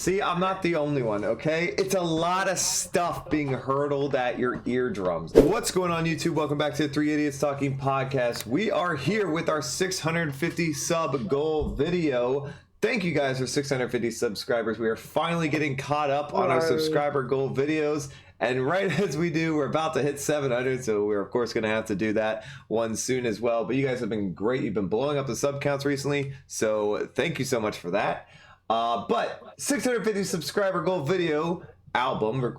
See, I'm not the only one, okay? It's a lot of stuff being hurtled at your eardrums. What's going on, YouTube? Welcome back to the Three Idiots Talking podcast. We are here with our 650 sub goal video. Thank you guys for 650 subscribers. We are finally getting caught up on our subscriber goal videos. And right as we do, we're about to hit 700, so we're of course going to have to do that one soon as well. But you guys have been great. You've been blowing up the sub counts recently, so thank you so much for that. But 650 subscriber goal video album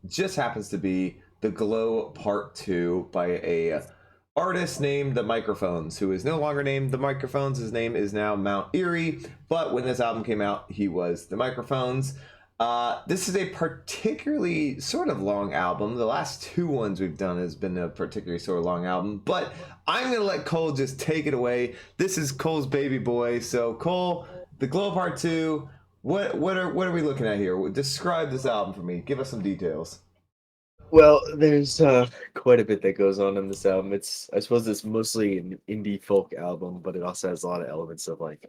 just happens to be The Glow Part 2 by a artist named The Microphones, who is no longer named The Microphones. His name is now Mount Erie, but when this album came out, he was The Microphones. This is a particularly sort of long album. The last two ones we've done has been a particularly sort of long album, but I'm going to let Cole just take it away. This is Cole's baby boy. So Cole, The Glow Part 2, what are we looking at here? Describe this album for me. Give us some details. Well, there's quite a bit that goes on in this album. I suppose it's mostly an indie folk album, but it also has a lot of elements of like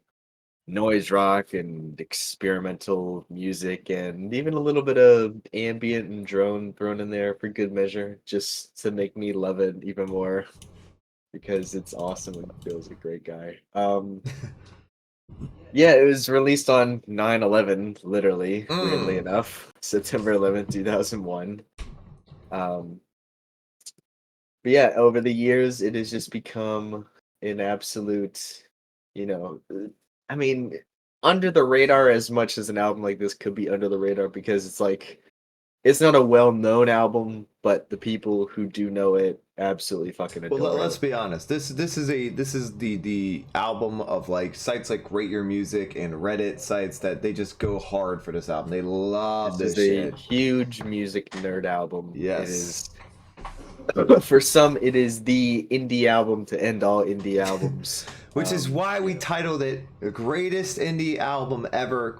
noise rock and experimental music and even a little bit of ambient and drone thrown in there for good measure, just to make me love it even more because it's awesome and Phil's a great guy. Yeah, it was released on 9/11, literally, weirdly enough, September 11th, 2001. But yeah, over the years, it has just become an absolute, I mean, under the radar as much as an album like this could be under the radar because it's like, it's not a well-known album, but the people who do know it absolutely fucking adore Well, it. let's be honest. This is the album of like sites like Rate Your Music and Reddit sites that they just go hard for this album. They love this shit. It's a huge music nerd album. Yes. It is. For some, it is the indie album to end all indie albums. Which is why we titled it the greatest indie album ever, ?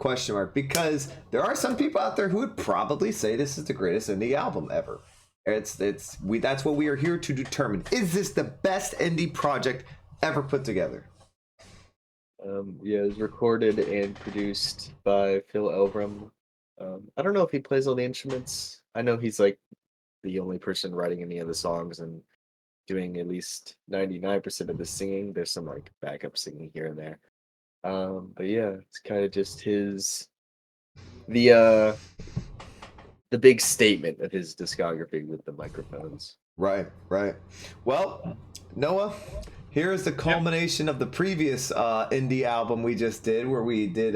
Because there are some people out there who would probably say this is the greatest indie album ever. That's what we are here to determine. Is this the best indie project ever put together? Yeah, it was recorded and produced by Phil Elverum. I don't know if he plays all the instruments. I know he's like the only person writing any of the songs and doing at least 99% of the singing. There's some like backup singing here and there. But yeah, it's kind of just the big statement of his discography with The Microphones. Right. Well, Noah, here is the culmination of the previous indie album we just did, where we did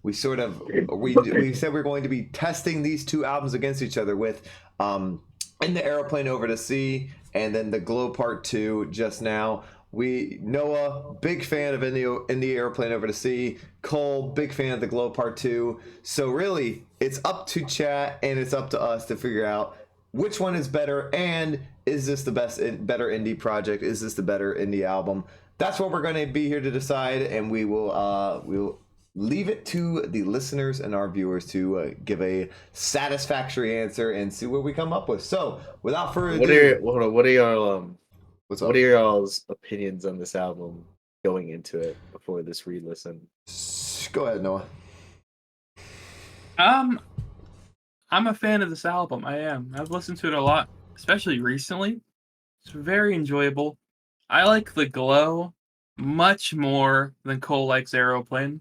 we said we're going to be testing these two albums against each other with In the Aeroplane Over the Sea and then The Glow Part 2 just now. Noah, big fan of In the Aeroplane Over the Sea. Cole, big fan of The Glow Part 2. So really, it's up to chat and it's up to us to figure out which one is better, and is this the better indie project? Is this the better indie album? That's what we're going to be here to decide, and we'll leave it to the listeners and our viewers to give a satisfactory answer and see what we come up with. So, without further ado, what are y'all's opinions on this album going into it before this re-listen? Go ahead, Noah. I'm a fan of this album. I am. I've listened to it a lot, especially recently. It's very enjoyable. I like The Glow much more than Cole likes Aeroplane.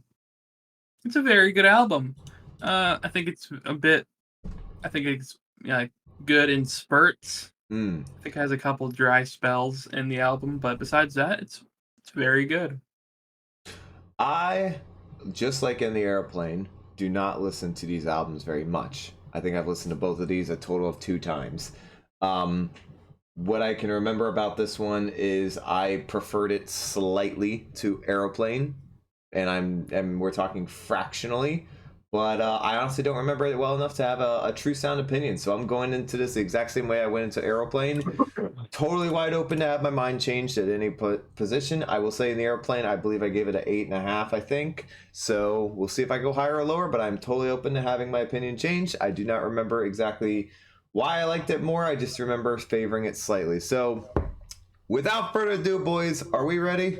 It's a very good album. I think it's good in spurts. I think it has a couple dry spells in the album, but besides that, it's very good. I, just like In the Airplane, do not listen to these albums very much. I think I've listened to both of these a total of 2 times. What I can remember about this one is I preferred it slightly to Aeroplane, and we're talking fractionally, but I honestly don't remember it well enough to have a true sound opinion. So I'm going into this the exact same way I went into Aeroplane, totally wide open to have my mind changed at any position. I will say In the Airplane, I believe I gave it an 8.5, I think. So we'll see if I go higher or lower, but I'm totally open to having my opinion changed. I do not remember exactly why I liked it more. I just remember favoring it slightly. So without further ado, boys, are we ready?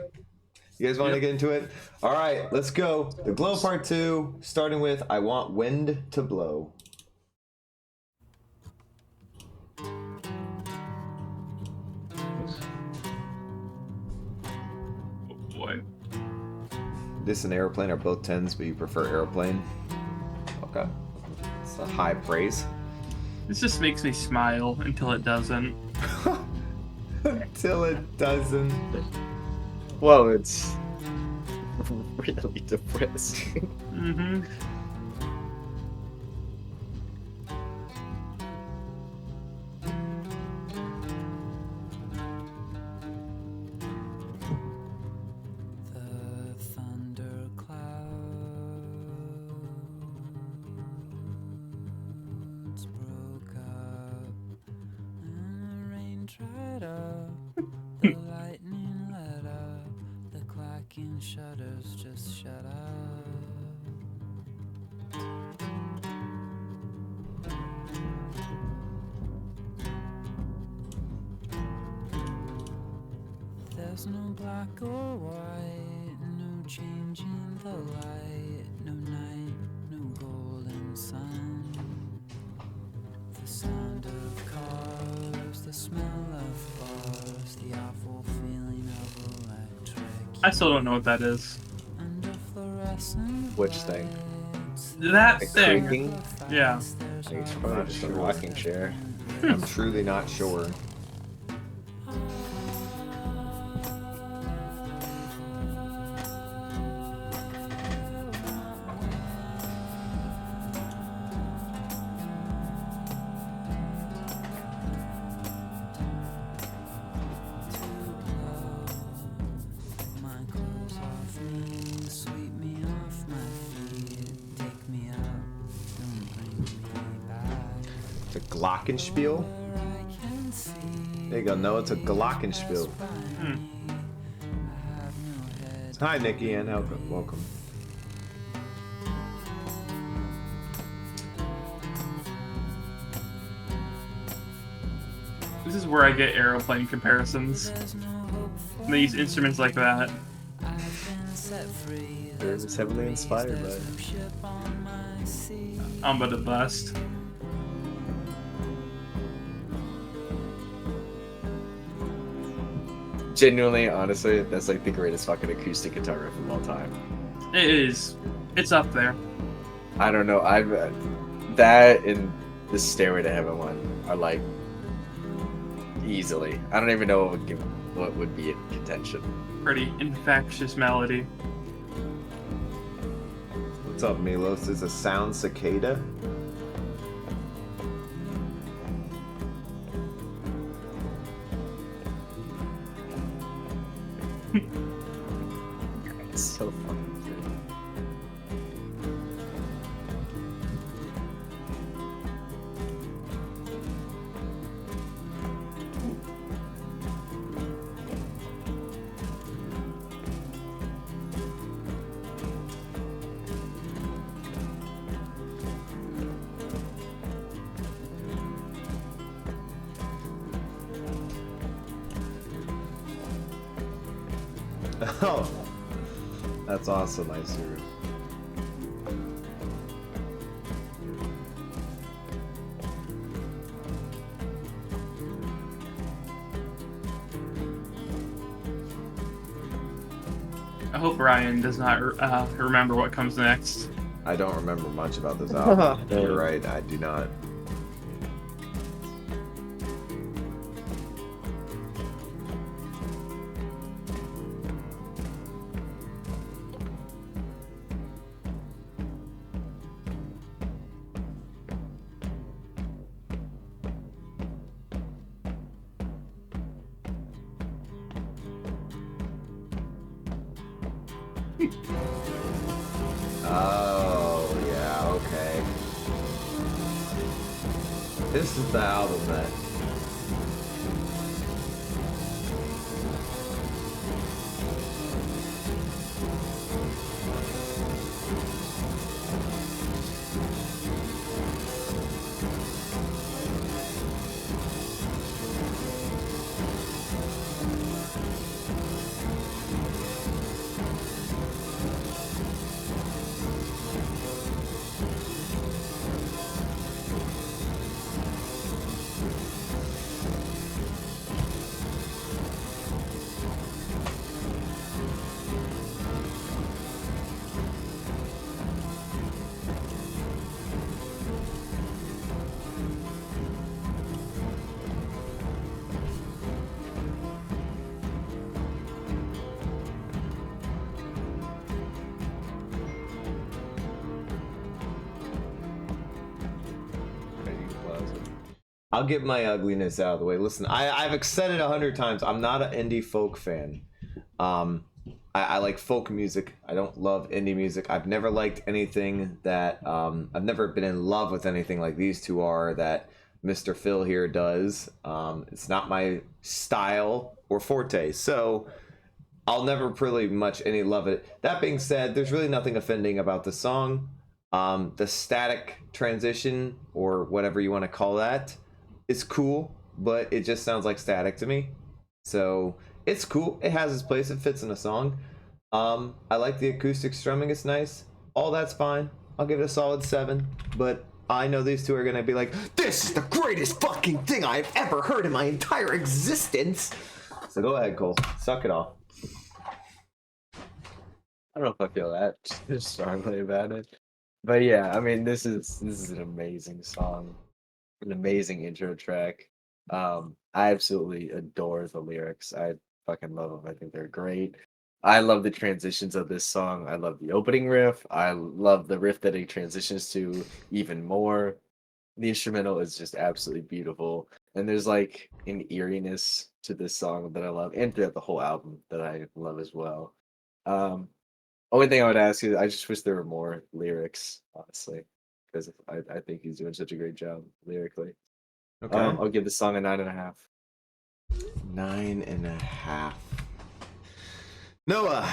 You guys want to Yep. get into it? All right, let's go. The glow part 2, starting with I want wind to blow. Oh boy. This and airplane are both 10s, but you prefer airplane. Okay. It's a high praise. This just makes me smile until it doesn't. Until it doesn't. Well, it's really depressing. Mm-hmm. The thunderclouds broke up and the rain dried up. The lightning let up, the clacking shutters just shut up. There's no black or white, no change in the light, no night, no golden sun. The sound of cars, the smell of bars, the awful feeling of electric. I still don't know what that is. Under fluorescent Which thing? lights, That Like thing. creaking? Yeah. I think it's probably just a rocking chair. I'm truly not sure. my clothes off me, sweep me off my feet, take me up, don't bring me back. It's a glockenspiel. Where I can see There you go. No, it's a glockenspiel. Hmm. I have no head. Hi, Nikki Ann. Welcome. This is where I get aeroplane comparisons. There's no hope for These instruments like that. I've been set free. It was heavily inspired by There's it. no ship on my sea. I'm but a bust. Genuinely, honestly, that's like the greatest fucking acoustic guitar riff of all time. It is. It's up there. I don't know. That and the Stairway to Heaven one are like easily. I don't even know what would be in contention. Pretty infectious melody. What's up, Milos? Is a sound cicada? It's so fucking good. Oh, that's awesome, I see. I hope Ryan does not remember what comes next. I don't remember much about this album. You're right, I do not. Oh, yeah, okay. This is the album that... I'll get my ugliness out of the way. Listen, I've said it 100 times. I'm not an indie folk fan. I like folk music. I don't love indie music. I've never liked anything that I've never been in love with anything like these two are that Mr. Phil here does. It's not my style or forte, so I'll never really much any love it. That being said, there's really nothing offending about the song. The static transition or whatever you want to call that is cool, but it just sounds like static to me. So it's cool. It has its place. It fits in a song. I like the acoustic strumming. It's nice. All that's fine. I'll give it a solid 7. But I know these two are gonna be like, this is the greatest fucking thing I've ever heard in my entire existence. So go ahead, Cole. Suck it off. I don't know if I feel that strongly about it, but yeah, I mean, this is an amazing song, an amazing intro track. I absolutely adore the lyrics. I fucking love them. I think they're great. I love the transitions of this song. I love the opening riff. I love the riff that it transitions to even more. The instrumental is just absolutely beautiful, and there's like an eeriness to this song that I love, and throughout the whole album that I love as well. Only thing I would ask is I just wish there were more lyrics, honestly, because I think he's doing such a great job lyrically. Okay. I'll give the song a 9.5. 9.5. Noah.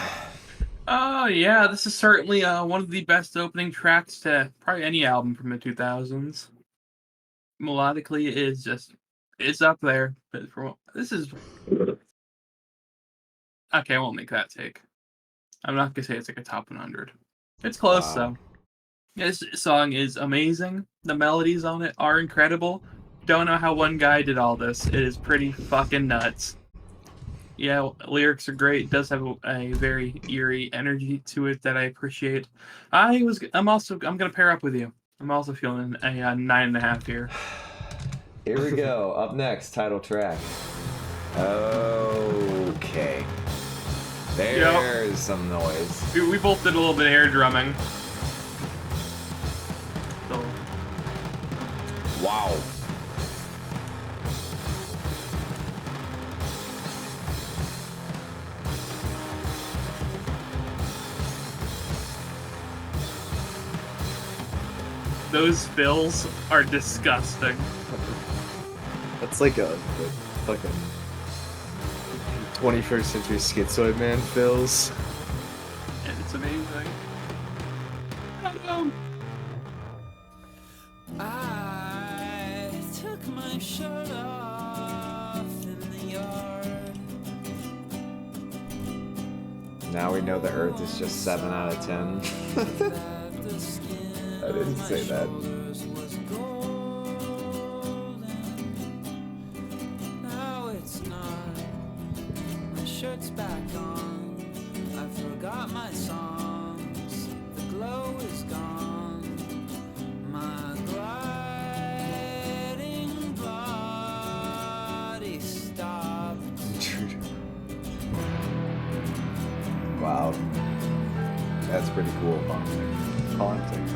Oh yeah, this is certainly one of the best opening tracks to probably any album from the 2000s. Melodically, it's up there. But this is okay. I won't make that take. I'm not gonna say it's like a top 100. It's close Wow. though. This song is amazing. The melodies on it are incredible. Don't know how one guy did all this. It is pretty fucking nuts. Yeah, lyrics are great. It does have a very eerie energy to it that I appreciate. I'm gonna pair up with you. I'm also feeling a 9.5 here. Here we go. Up next, title track. Okay. There's some noise. We both did a little bit of air drumming. So, Wow. those fills are disgusting. That's like a fucking 21st century schizoid man fills. And it's amazing. I took my shirt off in the yard. Now we know the Earth is just 7 out of 10. I didn't say that. Now it's not. My shirt's back on. I forgot my songs. The glow is gone. My gliding body stopped. Wow. That's pretty cool. Haunting.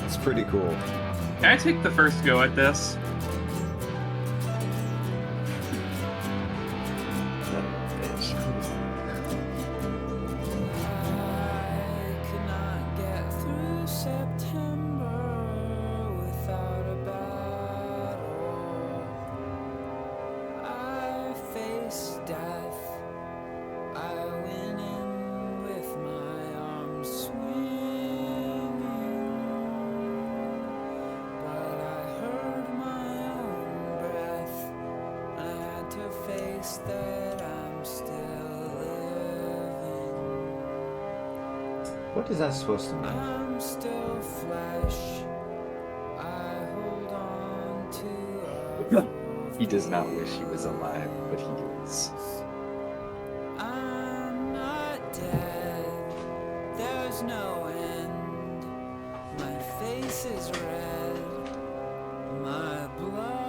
It's pretty cool. Can I take the first go at this? I could not get through September without a battle. I faced death. I went in with my arms swinging, but I heard my own breath, and I had to face that I'm still living. What is that supposed to mean? I'm still flesh. I hold on to He does not wish he was alive, but he is. I'm not dead. There's no end. My face is red. My blood.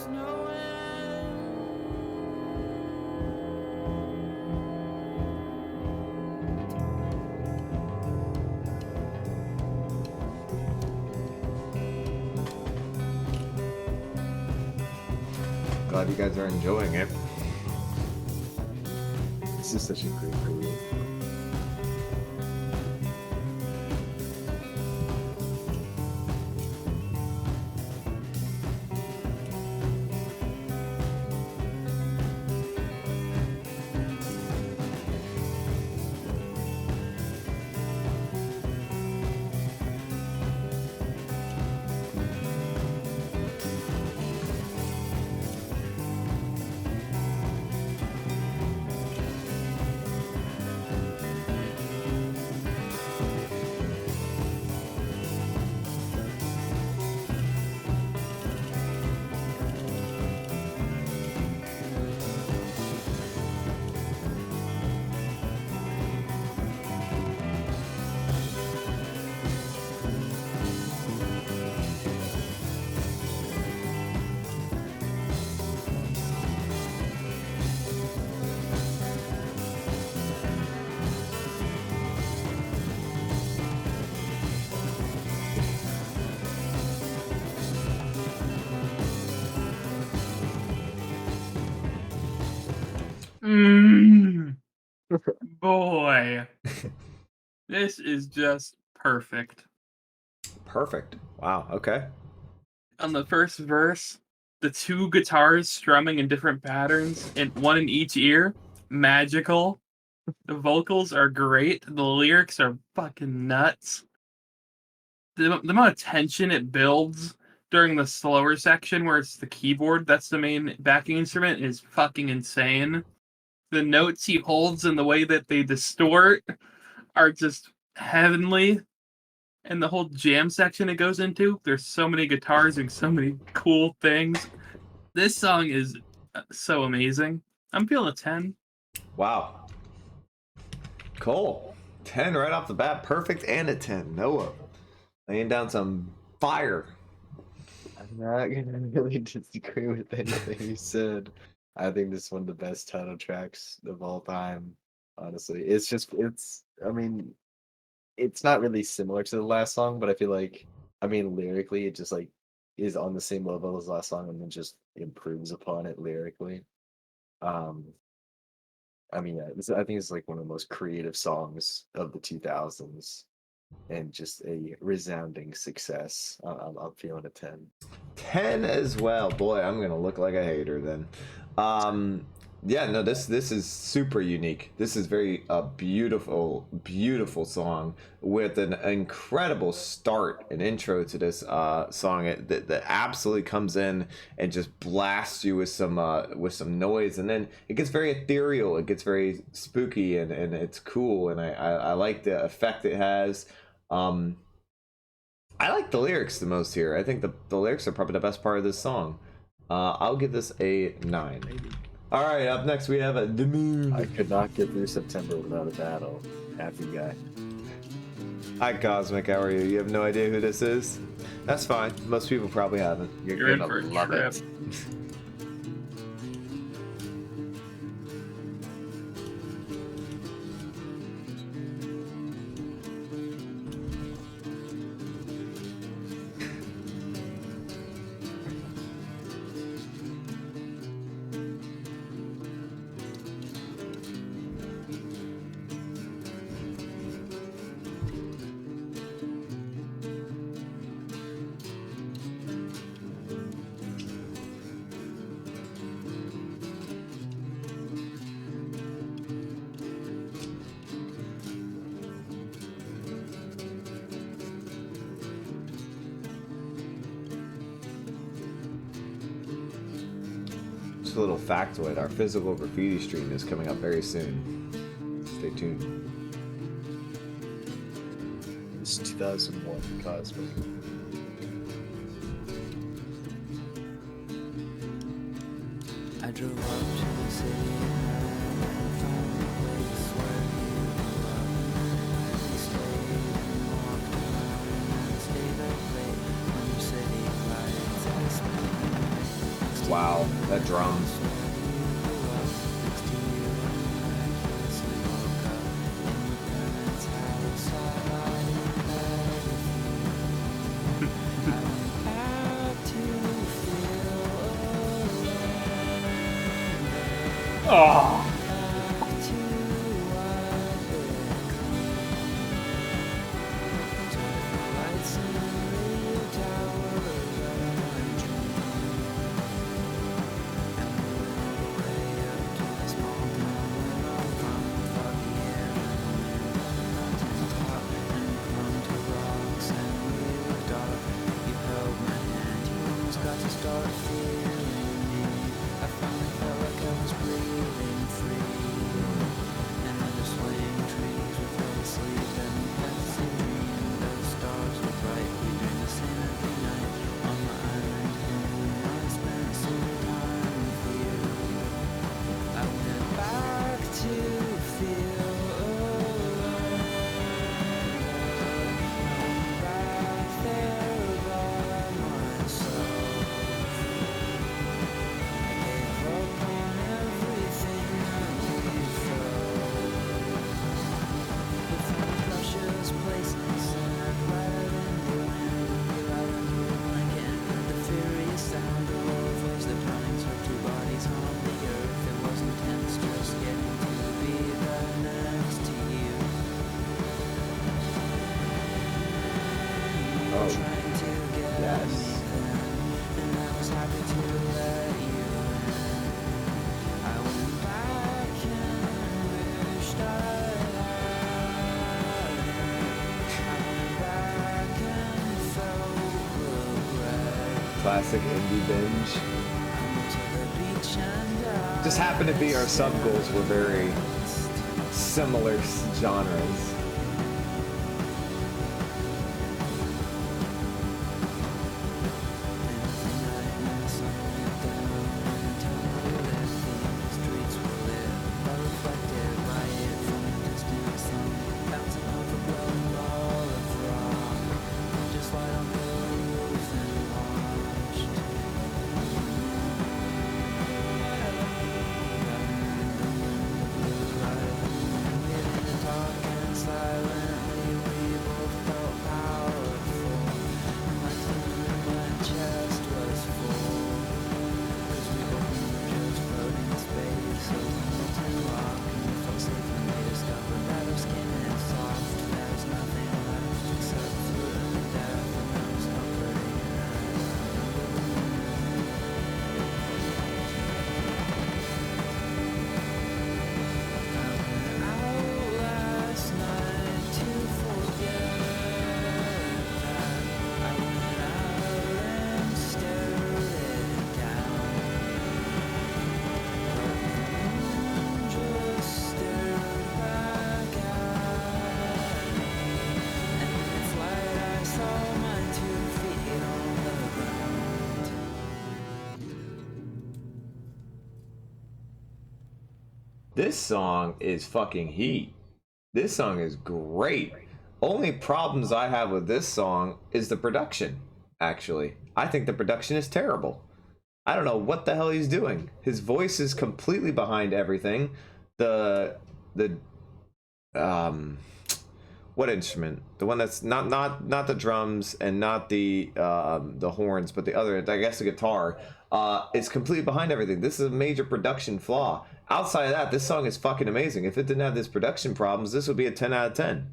there's no end. Glad you guys are enjoying it. This is such a great movie. Boy, this is just perfect. Perfect. Wow. Okay. On the first verse, the two guitars strumming in different patterns, and one in each ear, magical. The vocals are great. The lyrics are fucking nuts. The amount of tension it builds during the slower section where it's the keyboard, that's the main backing instrument, is fucking insane. The notes he holds and the way that they distort are just heavenly. And the whole jam section it goes into, there's so many guitars and so many cool things. This song is so amazing. I'm feeling a 10. Wow. Cool. 10 right off the bat. Perfect and a 10. Noah laying down some fire. I'm not gonna really disagree with anything you said. I think this is one of the best title tracks of all time. Honestly, I mean, it's not really similar to the last song, but I feel like, I mean, lyrically, it just like is on the same level as the last song, and then just improves upon it lyrically. Um, I mean, yeah, I think it's like one of the most creative songs of the 2000s, and just a resounding success. I'm feeling a 10. 10 as well. Boy, I'm gonna look like a hater then. Yeah, no, this is super unique. This is very beautiful, beautiful song with an incredible start and intro to this song that absolutely comes in and just blasts you with some noise, and then it gets very ethereal. It gets very spooky, and it's cool, and I like the effect it has. I like the lyrics the most here. I think the lyrics are probably the best part of this song. I'll give this a 9. Maybe. All right, up next we have The Moon. I could not get through September without a battle. Happy guy. Hi, Cosmic. How are you? You have no idea who this is? That's fine. Most people probably haven't. You're in gonna for a love trip. it. Just a little factoid, our physical graffiti stream is coming up very soon. Stay tuned. It's 2001 Cosmic. I drove up to the city and found a place where you love. We stayed and walked around and stayed up late under city lights. I spent the night next Wow, that drum. Oh. Yes. Classic indie binge. Just happened to be our sub goals were very similar genres. This song is fucking heat. This song is great. Only problems I have with this song is the production, actually. I think the production is terrible. I don't know what the hell he's doing. His voice is completely behind everything. The what instrument? The one that's not the drums and not the horns, but the other, I guess the guitar, is completely behind everything. This is a major production flaw. Outside of that, this song is fucking amazing. If it didn't have this production problems, this would be a 10 out of 10.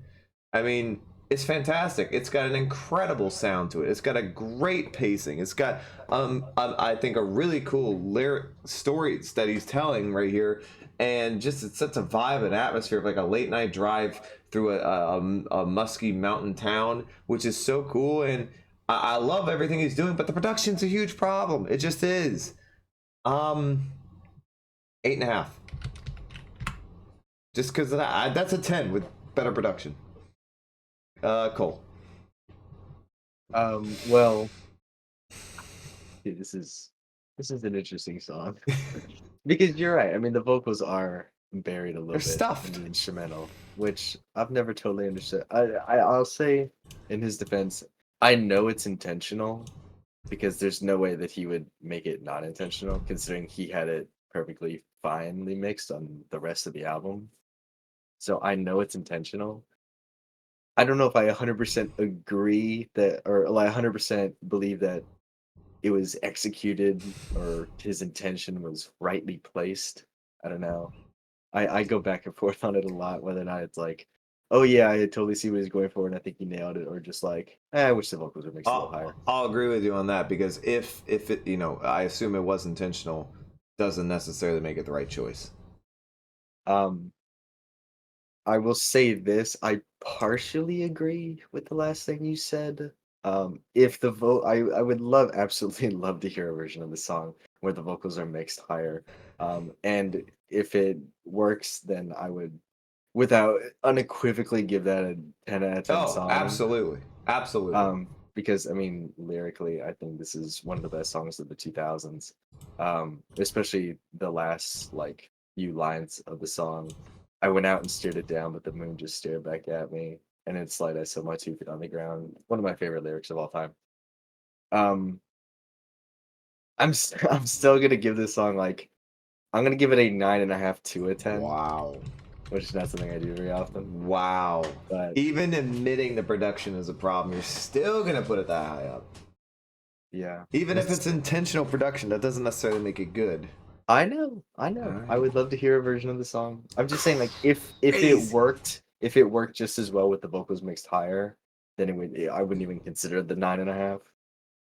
I mean, it's fantastic. It's got an incredible sound to it. It's got a great pacing. It's got I think a really cool lyric story that he's telling right here, and just it sets a vibe and atmosphere of like a late night drive through a musky mountain town, which is so cool. And I love everything he's doing, but the production's a huge problem. It just is. 8.5. Just because of that, that's a 10 with better production. Cole. Well, yeah, this is an interesting song because you're right. I mean, the vocals are buried a little bit stuffed in the instrumental, which I've never totally understood. I'll say, in his defense, I know it's intentional because there's no way that he would make it not intentional, considering he had it perfectly finely mixed on the rest of the album. So I know it's intentional. I don't know if I 100% agree that, or I 100% believe that it was executed or his intention was rightly placed. I don't know. I go back and forth on it a lot, whether or not it's like, oh yeah, I totally see what he's going for, and I think he nailed it, or just like, I wish the vocals were mixed a little higher. I'll agree with you on that, because if it, I assume it was intentional, doesn't necessarily make it the right choice. I will say this, I partially agree with the last thing you said. If the I would absolutely love to hear a version of the song where the vocals are mixed higher. And if it works, then I would, without unequivocally, give that a 10 out of 10 song. Absolutely. Because I mean, lyrically, I think this is one of the best songs of the 2000s. Especially the last like few lines of the song. I went out and stared it down, but the moon just stared back at me. And it's like I saw my 2 feet on the ground. One of my favorite lyrics of all time. I'm I'm still gonna give this song like, I'm gonna give it a 9.5 to a 10. Wow. Which is not something I do very often. Wow. But even admitting the production is a problem, you're still gonna put it that high up. yeah. Even if it's intentional production, that doesn't necessarily make it good. I know. Alright. I would love to hear a version of the song. I'm just saying, like, if it worked just as well with the vocals mixed higher, then I wouldn't even consider the 9.5.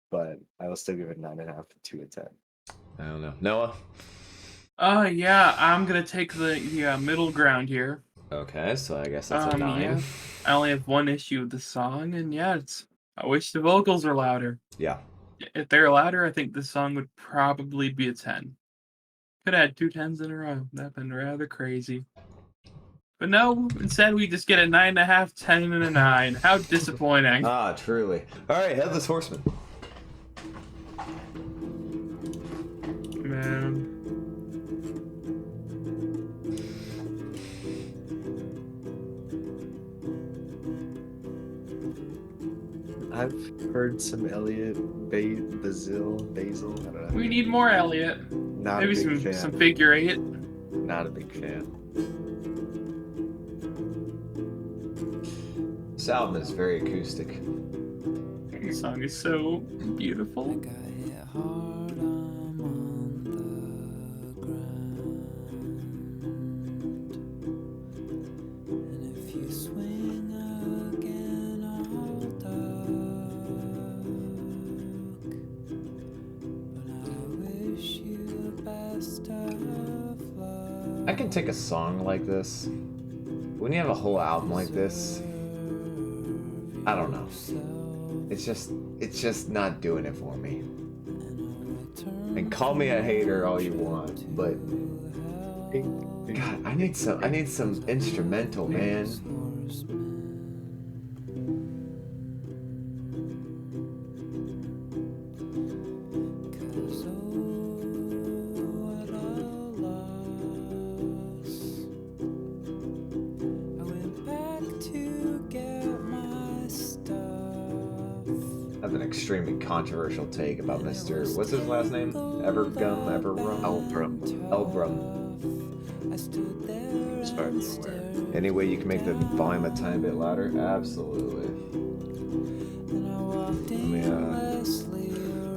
But I will still give it 9.5 to a 10. I don't know. Noah? Yeah, I'm gonna take the middle ground here. Okay, so I guess that's a 9. Yeah, I only have one issue with the song, and yeah, I wish the vocals were louder. Yeah. If they're louder, I think this song would probably be a 10. Could have had 2 10s in a row. That'd been rather crazy. But no, instead we just get a 9.5, 10, and a 9. How disappointing. Ah, truly. Alright, Headless Horseman. Man. I've heard some Elliot, Basil. I don't know. We need more Elliot. Not Maybe a big fan. some figure 8. Not a big fan. This album is very acoustic. This song is so beautiful. Got hit hard, I'm on the ground. And if you swing again, I'll duck. But I wish you the best of luck. I can take a song like this. When you have a whole album like this, I don't know. It's just not doing it for me. And call me a hater all you want, but God, I need some instrumental, man. That's an extremely controversial take about Mr. What's his last name? Evergum? Elbrum. As far as I'm aware. Any way you can make the volume a tiny bit louder? Absolutely.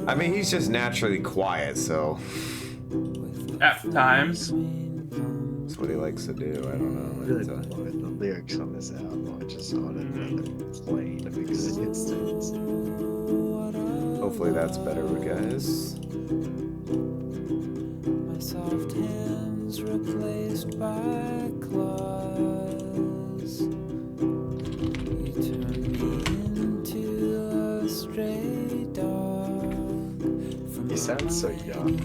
I mean, he's just naturally quiet, so At times. that's what he likes to do. I don't know. I really don't know the lyrics on this album. I just on another plane of existence. Hopefully that's better, guys. My soft hands replaced by claws. You turn me into a stray dog. He sounds so young.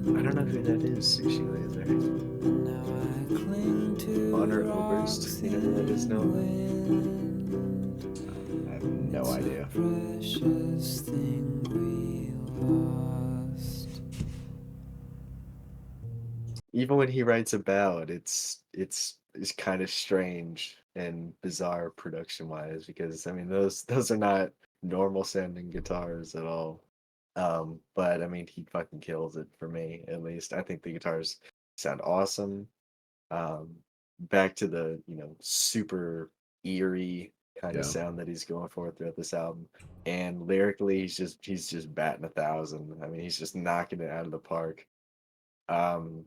I don't know who that is, Sushi Laser. Turbo Burst. You know what that is now? I have no idea. Precious thing we lost. Even when he writes about it's kind of strange and bizarre production wise, because I mean those are not normal sounding guitars at all. But I mean he fucking kills it for me, at least. I think the guitars sound awesome. Um, back to the, super eerie kind of Yeah. sound that he's going for throughout this album. And lyrically he's just batting 1,000. I mean he's just knocking it out of the park. Um,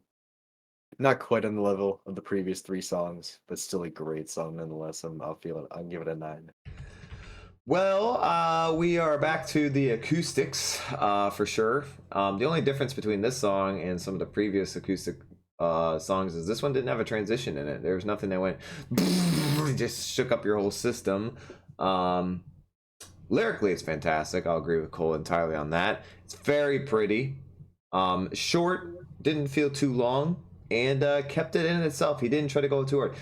Not quite on the level of the previous 3 songs, but still a great song nonetheless. I'll give it a 9. Well, we are back to the acoustics for sure. The only difference between this song and some of the previous acoustic songs is this one didn't have a transition in it. There was nothing that went just shook up your whole system. Lyrically, it's fantastic. I'll agree with Cole entirely on that. It's very pretty. Short, didn't feel too long, and kept it in itself. He didn't try to go too hard.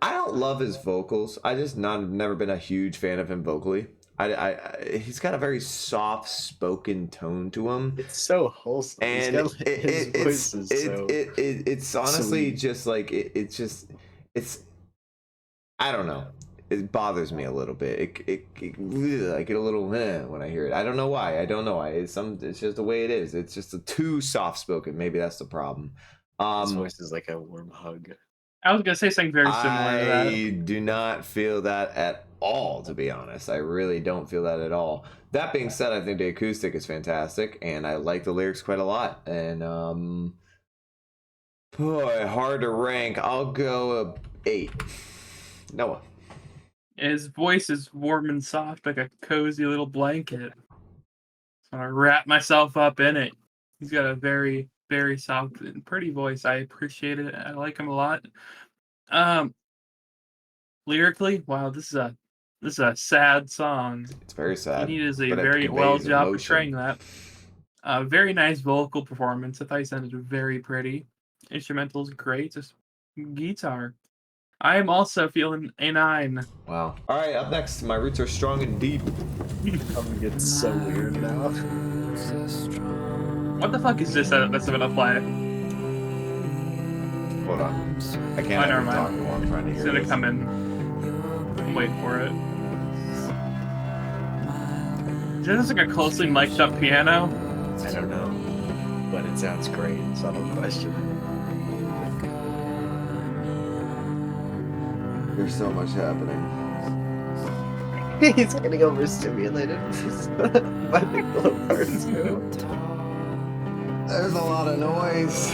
I don't love his vocals. Never been a huge fan of him vocally. He's got a very soft spoken tone to him. It's so wholesome. And it's honestly sweet. just like it's I don't know. It bothers me a little bit. I get a little when I hear it. I don't know why. It's just the way it is. It's just too soft spoken. Maybe that's the problem. His voice is like a warm hug. I was gonna say something very similar to that. I do not feel that at all, to be honest. I really don't feel that at all. That being said, I think the acoustic is fantastic, and I like the lyrics quite a lot. And boy, hard to rank. I'll go 8. Noah. His voice is warm and soft, like a cozy little blanket. So I wrap myself up in it. He's got a very, very soft and pretty voice. I appreciate it. I like him a lot. Lyrically, wow, this is a sad song. It's very sad. He does a but it very well conveys job emotion. portraying that. Very nice vocal performance. I thought he sounded very pretty. Instrumental's great. Just guitar. I am also feeling a 9. Wow. All right, up next, My Roots Are Strong and Deep. I'm getting so weird now. What the fuck is this that's gonna play? Hold on. I can't never have him mind. talk while I'm trying to It's hear gonna this. come in. Wait for it. Is this like a closely mic'd up piano? I don't know, but it sounds great. So no question. There's so much happening. He's getting overstimulated by the glow parts too. There's a lot of noise.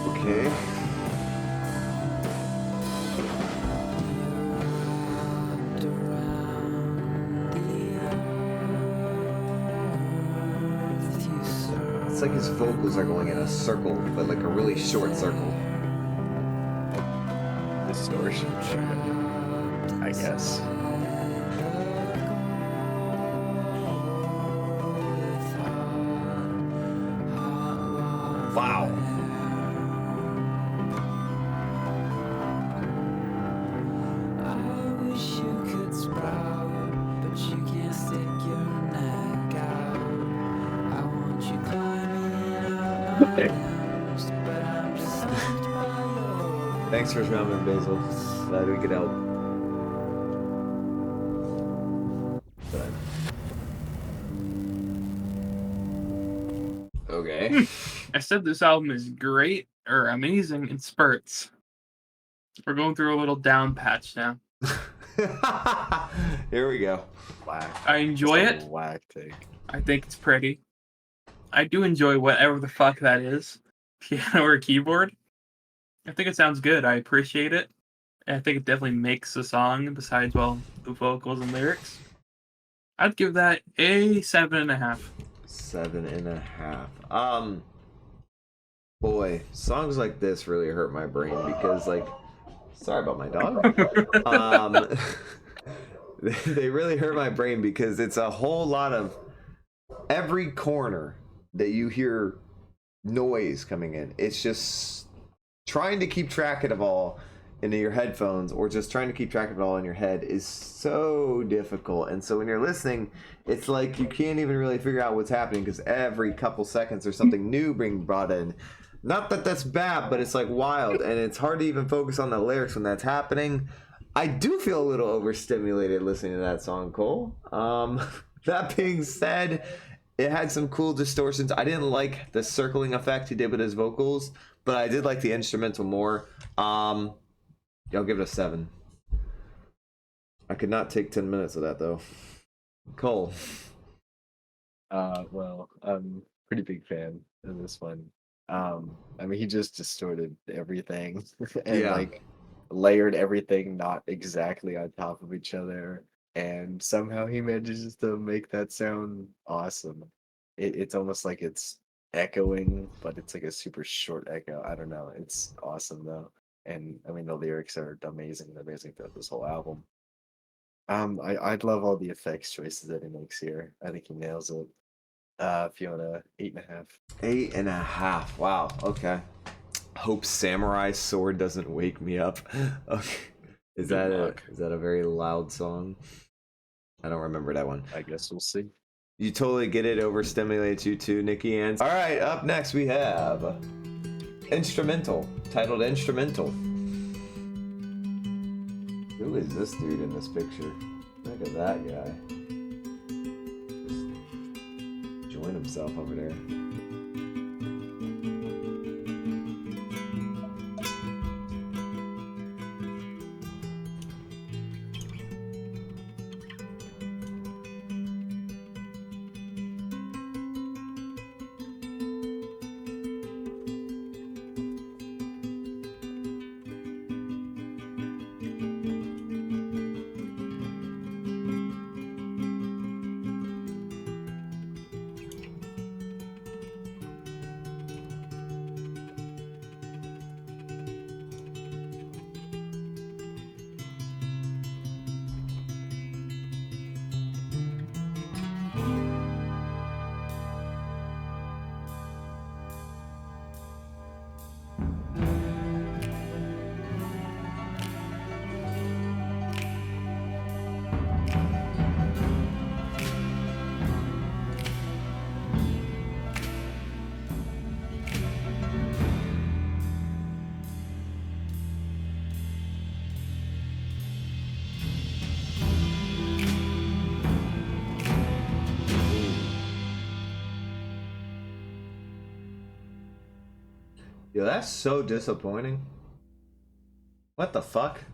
Okay. It's like his vocals are going in a circle, but like a really short circle. Distortion, I guess. Wow. Thanks for remembering, Basil. Glad we could help. Okay. I said this album is great or amazing in spurts. We're going through a little down patch now. Here we go. Whack. I enjoy Just a it. Whack take. I think it's pretty. I do enjoy whatever the fuck that is. Piano or keyboard. I think it sounds good. I appreciate it. And I think it definitely makes the song besides, well, the vocals and lyrics. I'd give that a 7.5. 7.5. Boy, songs like this really hurt my brain because, like, sorry about my dog. They really hurt my brain because it's a whole lot of every corner that you hear noise coming in. It's just trying to keep track of it all into your headphones, or just trying to keep track of it all in your head is so difficult. And so when you're listening, it's like you can't even really figure out what's happening because every couple seconds there's something new being brought in. Not that that's bad, but it's like wild, and it's hard to even focus on the lyrics when that's happening. I do feel a little overstimulated listening to that song, Cole. That being said, it had some cool distortions. I didn't like the circling effect he did with his vocals, but I did like the instrumental more. I'll give it a 7. I could not take 10 minutes of that though. Cole. Well, I'm a pretty big fan of this one. I mean, he just distorted everything and Yeah. like layered everything not exactly on top of each other, and somehow he manages to make that sound awesome. It's almost like it's echoing, but it's like a super short echo. I don't know. It's awesome though. And I mean, the lyrics are amazing. They're amazing throughout this whole album. I'd love all the effects choices that he makes here. I think he nails it. Fiona, 8.5. 8.5. Wow. Okay. Hope Samurai Sword doesn't wake me up. Okay. Is that a very loud song? I don't remember that one. I guess we'll see. You totally get it. Overstimulates you too, Nikki Ann. All right. Up next we have Instrumental, titled Instrumental. Who is this dude in this picture? Look at that guy. Just join himself over there. Yo, that's so disappointing. What the fuck?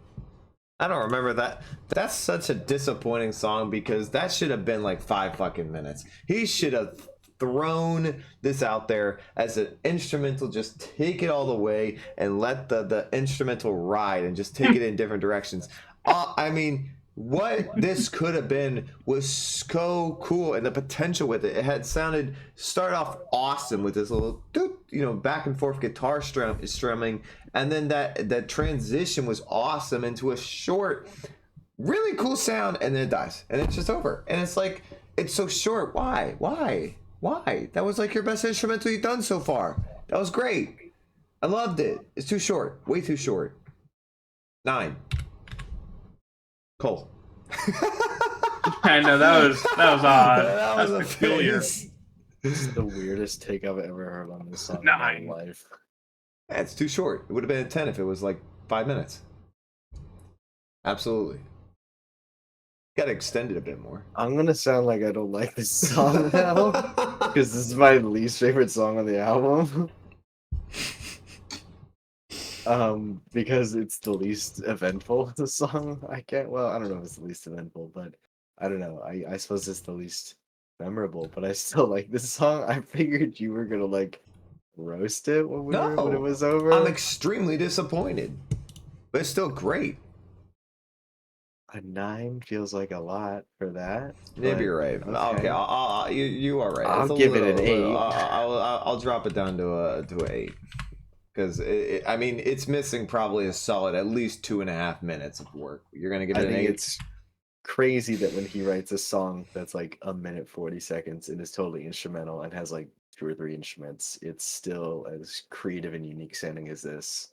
I don't remember that. That's such a disappointing song because that should have been like 5 fucking minutes. He should have thrown this out there as an instrumental, just take it all the way and let the instrumental ride and just take it in different directions. I mean, what this could have been was so cool, and the potential with it. It had started off awesome with this little back and forth guitar strumming, and then that transition was awesome into a short, really cool sound, and then it dies and it's just over. And it's like, it's so short. Why that was like your best instrumental you've done so far. That was great. I loved it. It's too short, way too short. 9. Cole. I know that was odd. That was a peculiar. face. This is the weirdest take I've ever heard on this song in 9. my life. Yeah, it's too short. It would have been a 10 if it was like 5 minutes. Absolutely. Got to extend it a bit more. I'm gonna sound like I don't like this song now, because this is my least favorite song on the album. Because it's the least eventful the song. I don't know if it's the least eventful, but I don't know. I suppose it's the least memorable, but I still like this song. I figured you were gonna like roast it when it was over. I'm extremely disappointed, but it's still great. A 9 feels like a lot for that. Maybe but you're right. Okay, you are right. I'll It's a give it an little. 8. I'll drop it down to a 8 because I mean it's missing probably a solid at least 2.5 minutes of work. You're gonna give I it an think 8. it's crazy that when he writes a song that's like a minute 40 seconds and is totally instrumental and has like 2 or 3 instruments, it's still as creative and unique sounding as this.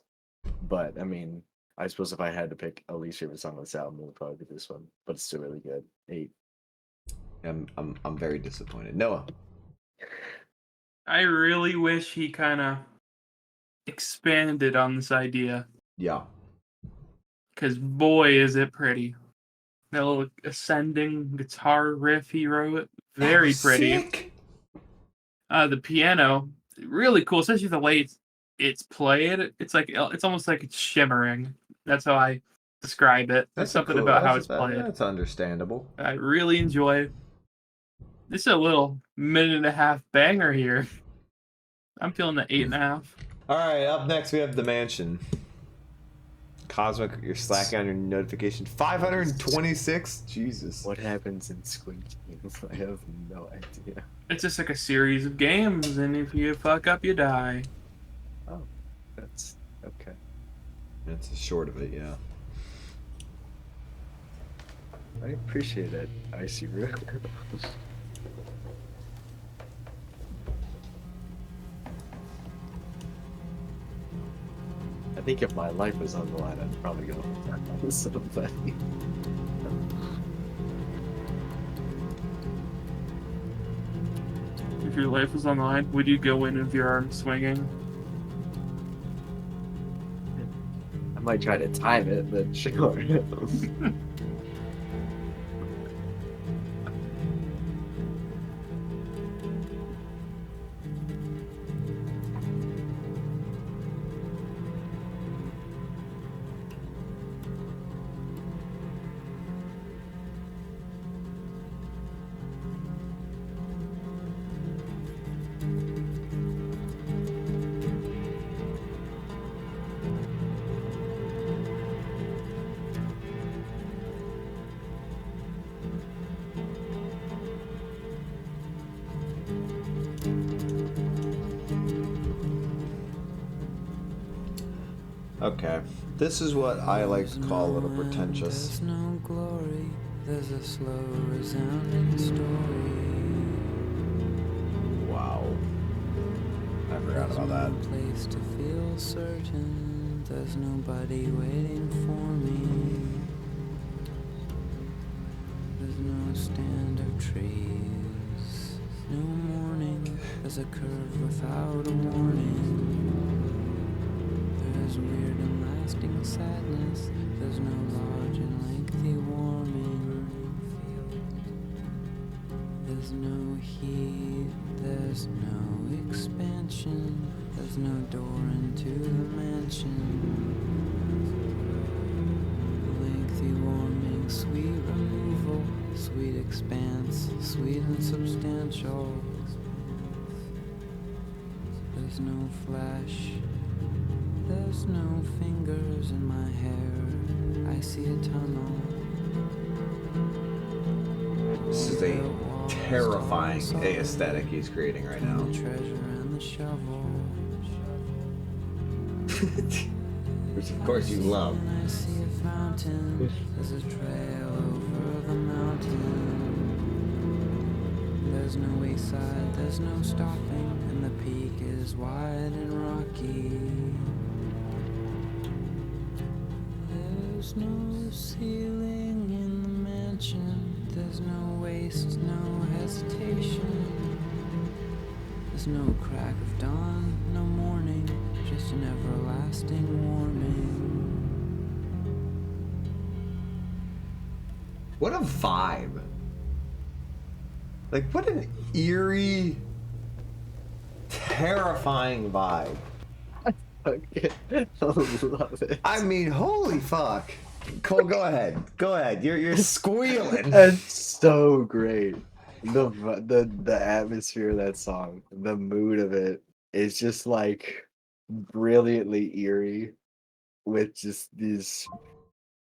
But I mean, I suppose if I had to pick a least favorite song on this album, it would probably be this one. But it's still really good. 8. I'm very disappointed. Noah. I really wish he kind of expanded on this idea, Yeah. because boy, is it pretty. That little ascending guitar riff he wrote, very pretty. Sick. The piano, really cool, especially the way it's played. It's almost like it's shimmering. That's how I describe it. There's something about how it's played. That's understandable. I really enjoy. This is a little minute and a half banger here. I'm feeling the 8.5. All right, up next we have The Mansion. Cosmic, you're slacking on your notification. 526. Jesus. What happens in Squid Games? I have no idea. It's just like a series of games, and if you fuck up, you die. Oh, that's okay. That's the short of it, yeah. I appreciate it, Icy Root. I think if my life was on the line, I'd probably go with somebody. If your life was on the line, would you go in with your arms swinging? I might try to time it, but sure. Okay. This is what I like to call a little pretentious. There's no glory, there's a slow resounding story. Wow. I forgot about that. There's no place to feel certain, there's nobody waiting for me. There's no stand of trees, no morning, there's a curve without a warning. There's weird and lasting sadness, there's no large and lengthy warming. There's no heat, there's no expansion, there's no door into the mansion. Lengthy warming, sweet removal, sweet expanse, sweet and substantial. There's no flash, there's no fingers in my hair, I see a tunnel. This is a terrifying aesthetic he's creating right now. The treasure and the shovel. Which of course you love. And I see a fountain, there's a trail over the mountain. There's no wayside, there's no stopping, and the peak is wide and rocky. There's no ceiling in the mansion, there's no waste, no hesitation. There's no crack of dawn, no morning, just an everlasting warming. What a vibe. Like, what an eerie, terrifying vibe. Okay. I love it. I mean, holy fuck. Cole, go ahead. Go ahead. You're squealing. That's so great. The atmosphere of that song, the mood of it is just like brilliantly eerie with just these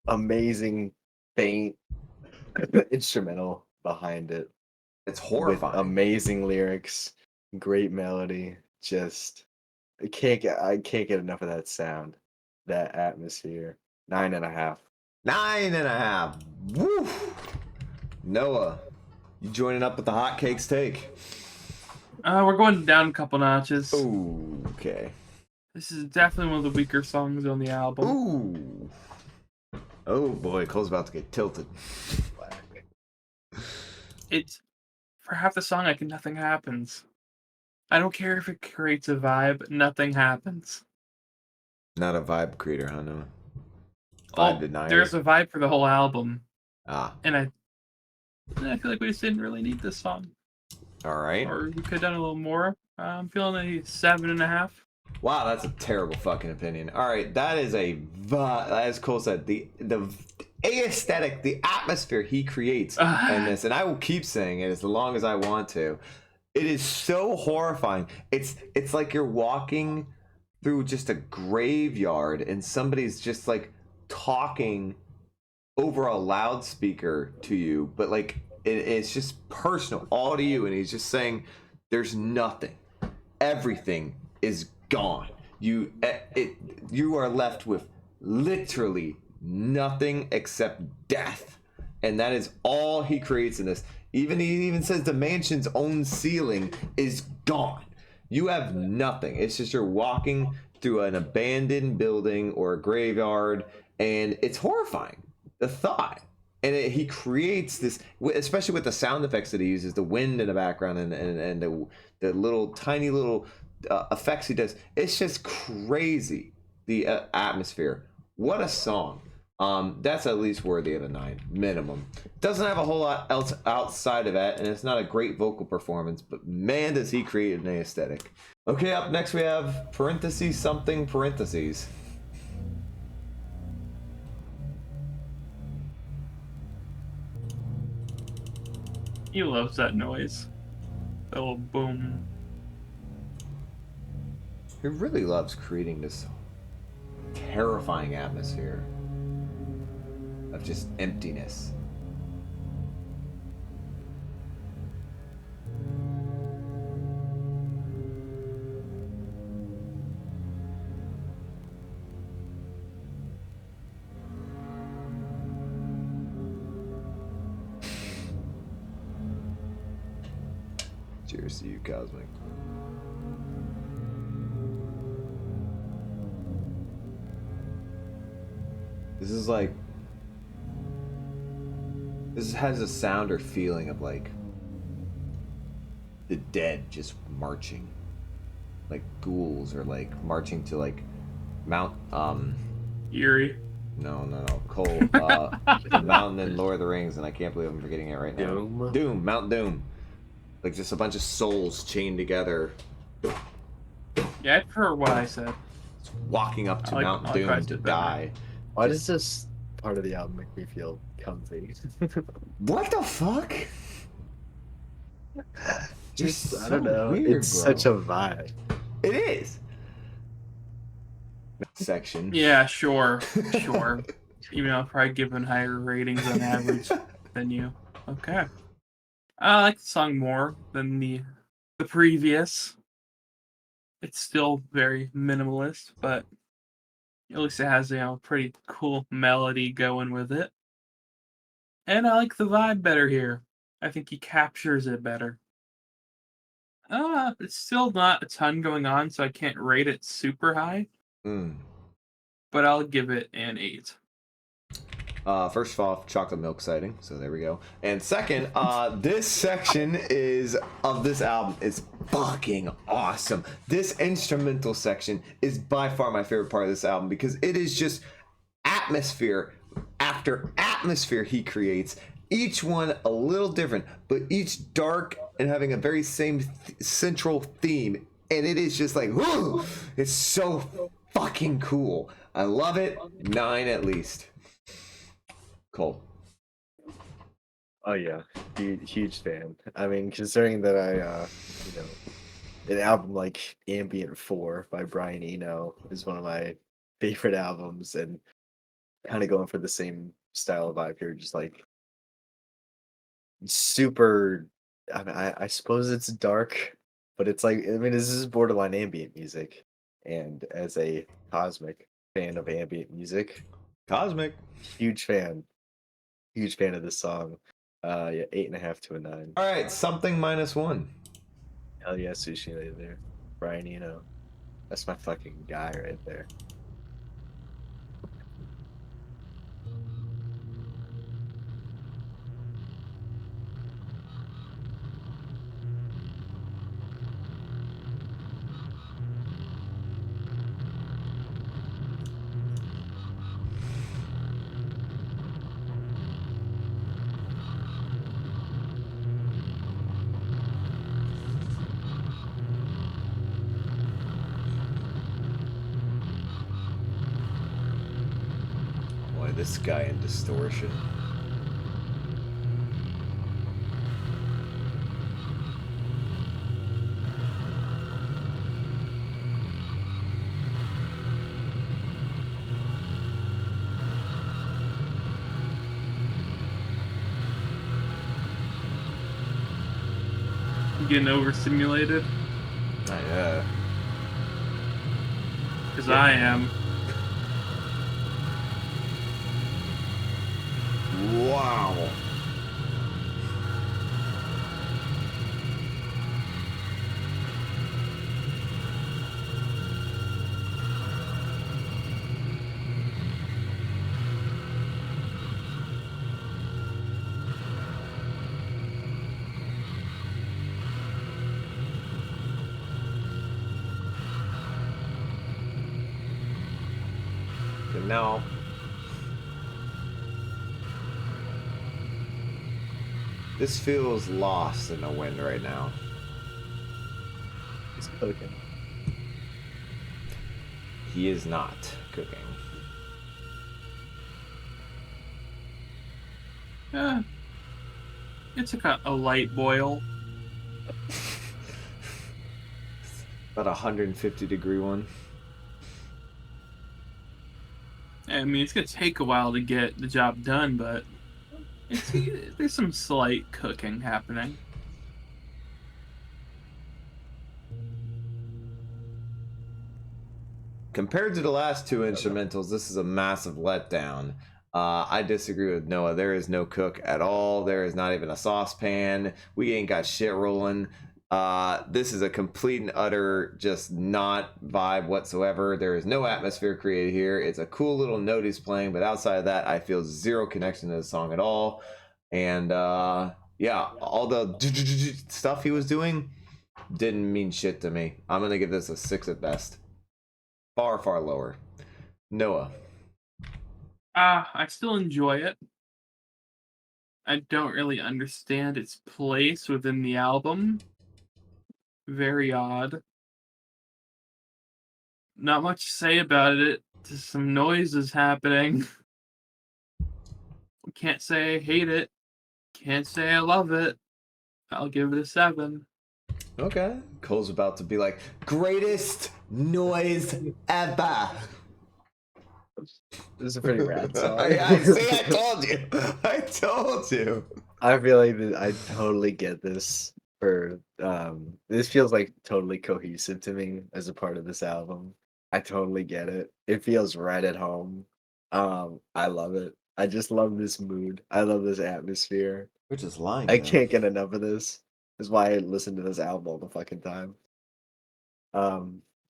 amazing faint instrumental behind it It's with horrifying. amazing lyrics, great melody. Just I can't get enough of that sound, that atmosphere. 9.5. 9.5. Woo! Noah, you joining up with the hotcakes take? We're going down a couple notches. Ooh, okay. This is definitely one of the weaker songs on the album. Ooh. Oh boy, Cole's about to get tilted. It's for half the song, like nothing happens. I don't care if it creates a vibe, nothing happens. Not a vibe creator, huh, Noah? Oh, Vibe denier. there's a vibe for the whole album, Ah, and I feel like we just didn't really need this song, all right. or we could have done a little more. I'm feeling a 7.5. Wow, that's a terrible fucking opinion. All right, that is as Cole said, the aesthetic, the atmosphere he creates in this, and I will keep saying it as long as I want to. It is so horrifying. It's like you're walking through just a graveyard and somebody's just like talking over a loudspeaker to you, but like it's just personal, all to you, and he's just saying, "There's nothing. Everything is gone. You are left with literally nothing except death," and that is all he creates in this. He even says the mansion's own ceiling is gone. You have nothing. It's just you're walking through an abandoned building or a graveyard, and it's horrifying. The thought. And he creates this, especially with the sound effects that he uses, the wind in the background and the little tiny little effects he does. It's just crazy, the atmosphere. What a song. That's at least worthy of a 9 minimum. Doesn't have a whole lot else outside of that, and it's not a great vocal performance, but man, does he create an aesthetic. Okay, up next we have parentheses something parentheses. He loves that noise. That little boom. He really loves creating this terrifying atmosphere of just emptiness. Cheers to you, Cosmic. This has a sound or feeling of like the dead just marching, like ghouls, or like marching to like Mount Eerie. no Cole the mountain in Lord of the Rings, and I can't believe I'm forgetting it right now. Mount Doom, like just a bunch of souls chained together Yeah, I prefer what I said. walking up to I like Mount Doom Christ to did better. die. Why does this part of the album make me feel comfy? What the fuck? Just, You're I don't so know. weird, It's bro. such a vibe. It is. Section. Yeah, sure. Even though I've probably given higher ratings on average than you. Okay. I like the song more than the previous. It's still very minimalist, but at least it has, pretty cool melody going with it. And I like the vibe better here. I think he captures it better. It's still not a ton going on, so I can't rate it super high, but I'll give it an 8. First of all, chocolate milk sighting, so there we go. And second, this section of this album is fucking awesome. This instrumental section is by far my favorite part of this album, because it is just atmosphere after atmosphere he creates, each one a little different, but each dark and having a very same central theme, and it is just like, whoo, it's so fucking cool. I love it. 9 at least. Cole. Oh yeah, huge fan. I mean, considering that an album like Ambient 4 by Brian Eno is one of my favorite albums, and kind of going for the same style of vibe here, just like super. I mean, I suppose it's dark, but it's like, I mean, this is borderline ambient music, and as a cosmic fan of ambient music, Cosmic. huge fan, huge fan of this song. Yeah, 8.5 to a 9. All right, something -1. Hell yeah, Sushi right there, Brian. That's my fucking guy right there. Boy, this guy in distortion. Getting overstimulated? Not yet. Because I am. Wow. And now, this feels lost in the wind right now. He's cooking. He is not cooking. It's a light boil. About 150-degree one. I mean, it's gonna take a while to get the job done, but there's some slight cooking happening. Compared to the last two instrumentals, this is a massive letdown. I disagree with Noah. There is no cook at all. There is not even a saucepan. We ain't got shit rolling. This is a complete and utter just not vibe whatsoever. There is no atmosphere created here. It's a cool little note he's playing, but outside of that, I feel zero connection to the song at all. And yeah, all the stuff he was doing didn't mean shit to me. I'm gonna give this a 6 at best. Far, far lower. Noah. I still enjoy it. I don't really understand its place within the album. Very odd. Not much to say about it. Just some noises happening. Can't say I hate it. Can't say I love it. I'll give it a 7. Okay. Cole's about to be like, greatest noise ever. This is a pretty rad song. I told you. I told you. I feel like I totally get this. This feels like totally cohesive to me as a part of this album. I totally get it. It feels right at home. I love it. I just love this mood. I love this atmosphere. We're just lying. I can't get enough of this. This is why I listen to this album all the fucking time.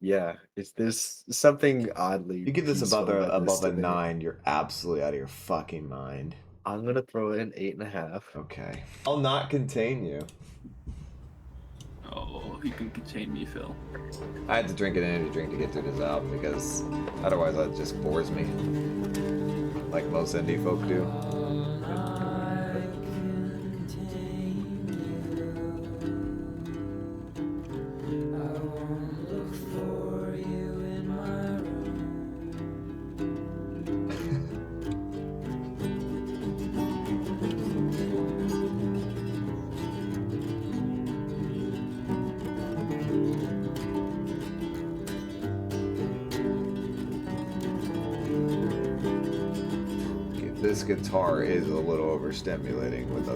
Yeah, there's something oddly. You give this peaceful above about this a to me. 9, you're absolutely out of your fucking mind. I'm gonna throw it an 8.5. Okay. I'll not contain you. Oh, you can contain me, Phil. I had to drink an energy drink to get through this album because otherwise that just bores me. Like most indie folk do. this guitar is a little overstimulating with the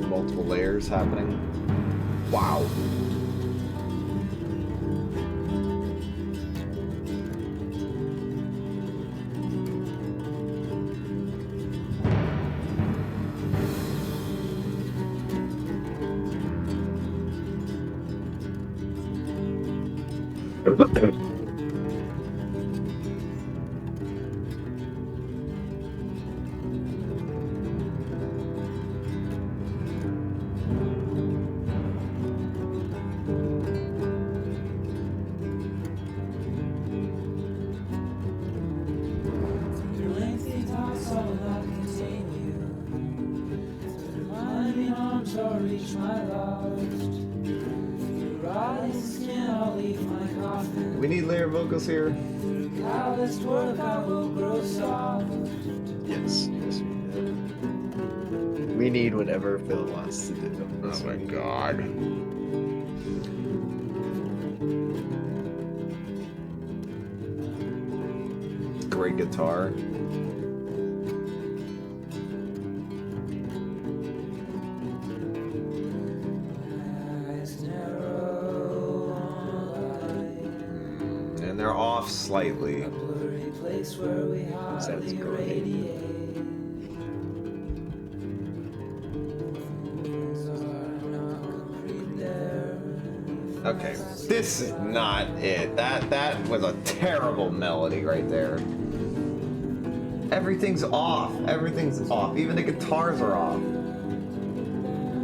multiple layers happening. Wow. Your lengthy talks all not contain you. Through my arms I'll reach my lost. Your eyes can I'll leave my coffin. Do we need layer vocals here? Through calloused work I will grow soft. Yes, yes, we do. We need whatever Phil wants to do. Oh my god. Great guitar. Eyes narrow on a line. And they're off slightly. A blurry place where we Sounds hardly great. radiate. Things are not complete there. Okay, this is not it. That was a terrible melody right there. Everything's off. Everything's off. Even the guitars are off.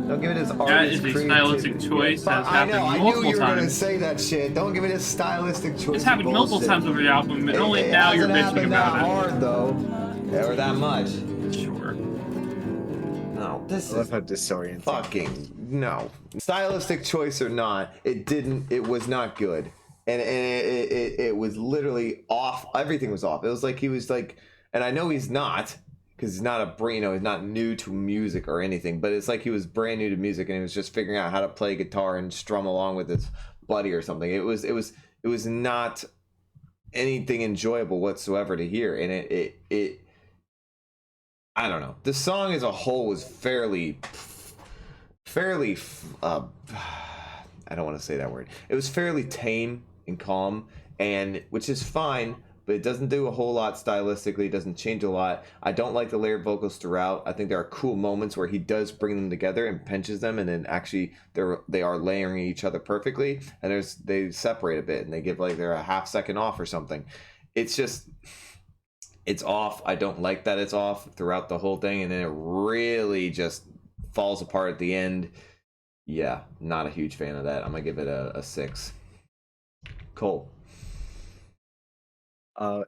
Don't give it his That artist is a creativity. stylistic choice. But That's I know. happened I knew multiple you were gonna times. say that shit. Don't give it his stylistic choice. It's happened multiple bullshit. times over the album, and only It now you're hasn't bitching happened that about hard though, or that much. it. Sure. No, this I love is how disorienting. fucking no. Stylistic choice or not, it was not good, and it was literally off. Everything was off. It was like he was like, and I know he's not, because he's not he's not new to music or anything, but it's like he was brand new to music and he was just figuring out how to play guitar and strum along with his buddy or something. It was not anything enjoyable whatsoever to hear, and it I don't know. The song as a whole was fairly I don't want to say that word. It was fairly tame and calm, and which is fine, but it doesn't do a whole lot stylistically. It doesn't change a lot. I don't like the layered vocals throughout. I think there are cool moments where he does bring them together and pinches them, and then actually they are layering each other perfectly, and they separate a bit and they give like they're a half second off or something. It's just it's off. I don't like that it's off throughout the whole thing, and then it really just falls apart at the end. Yeah, not a huge fan of that. I'm gonna give it a 6. Cole.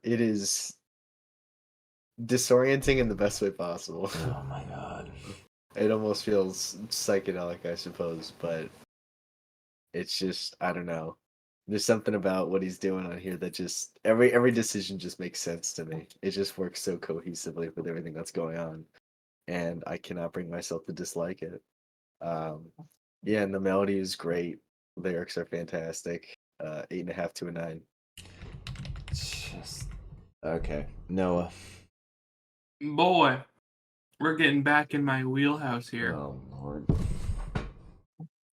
It is disorienting in the best way possible. Oh my god. It almost feels psychedelic, I suppose, but it's just, I don't know. There's something about what he's doing on here that just every decision just makes sense to me. It just works so cohesively with everything that's going on, and I cannot bring myself to dislike it. Yeah, and the melody is great. Lyrics are fantastic. 8.5 to a 9. Just okay. Noah. Boy, we're getting back in my wheelhouse here. Oh Lord.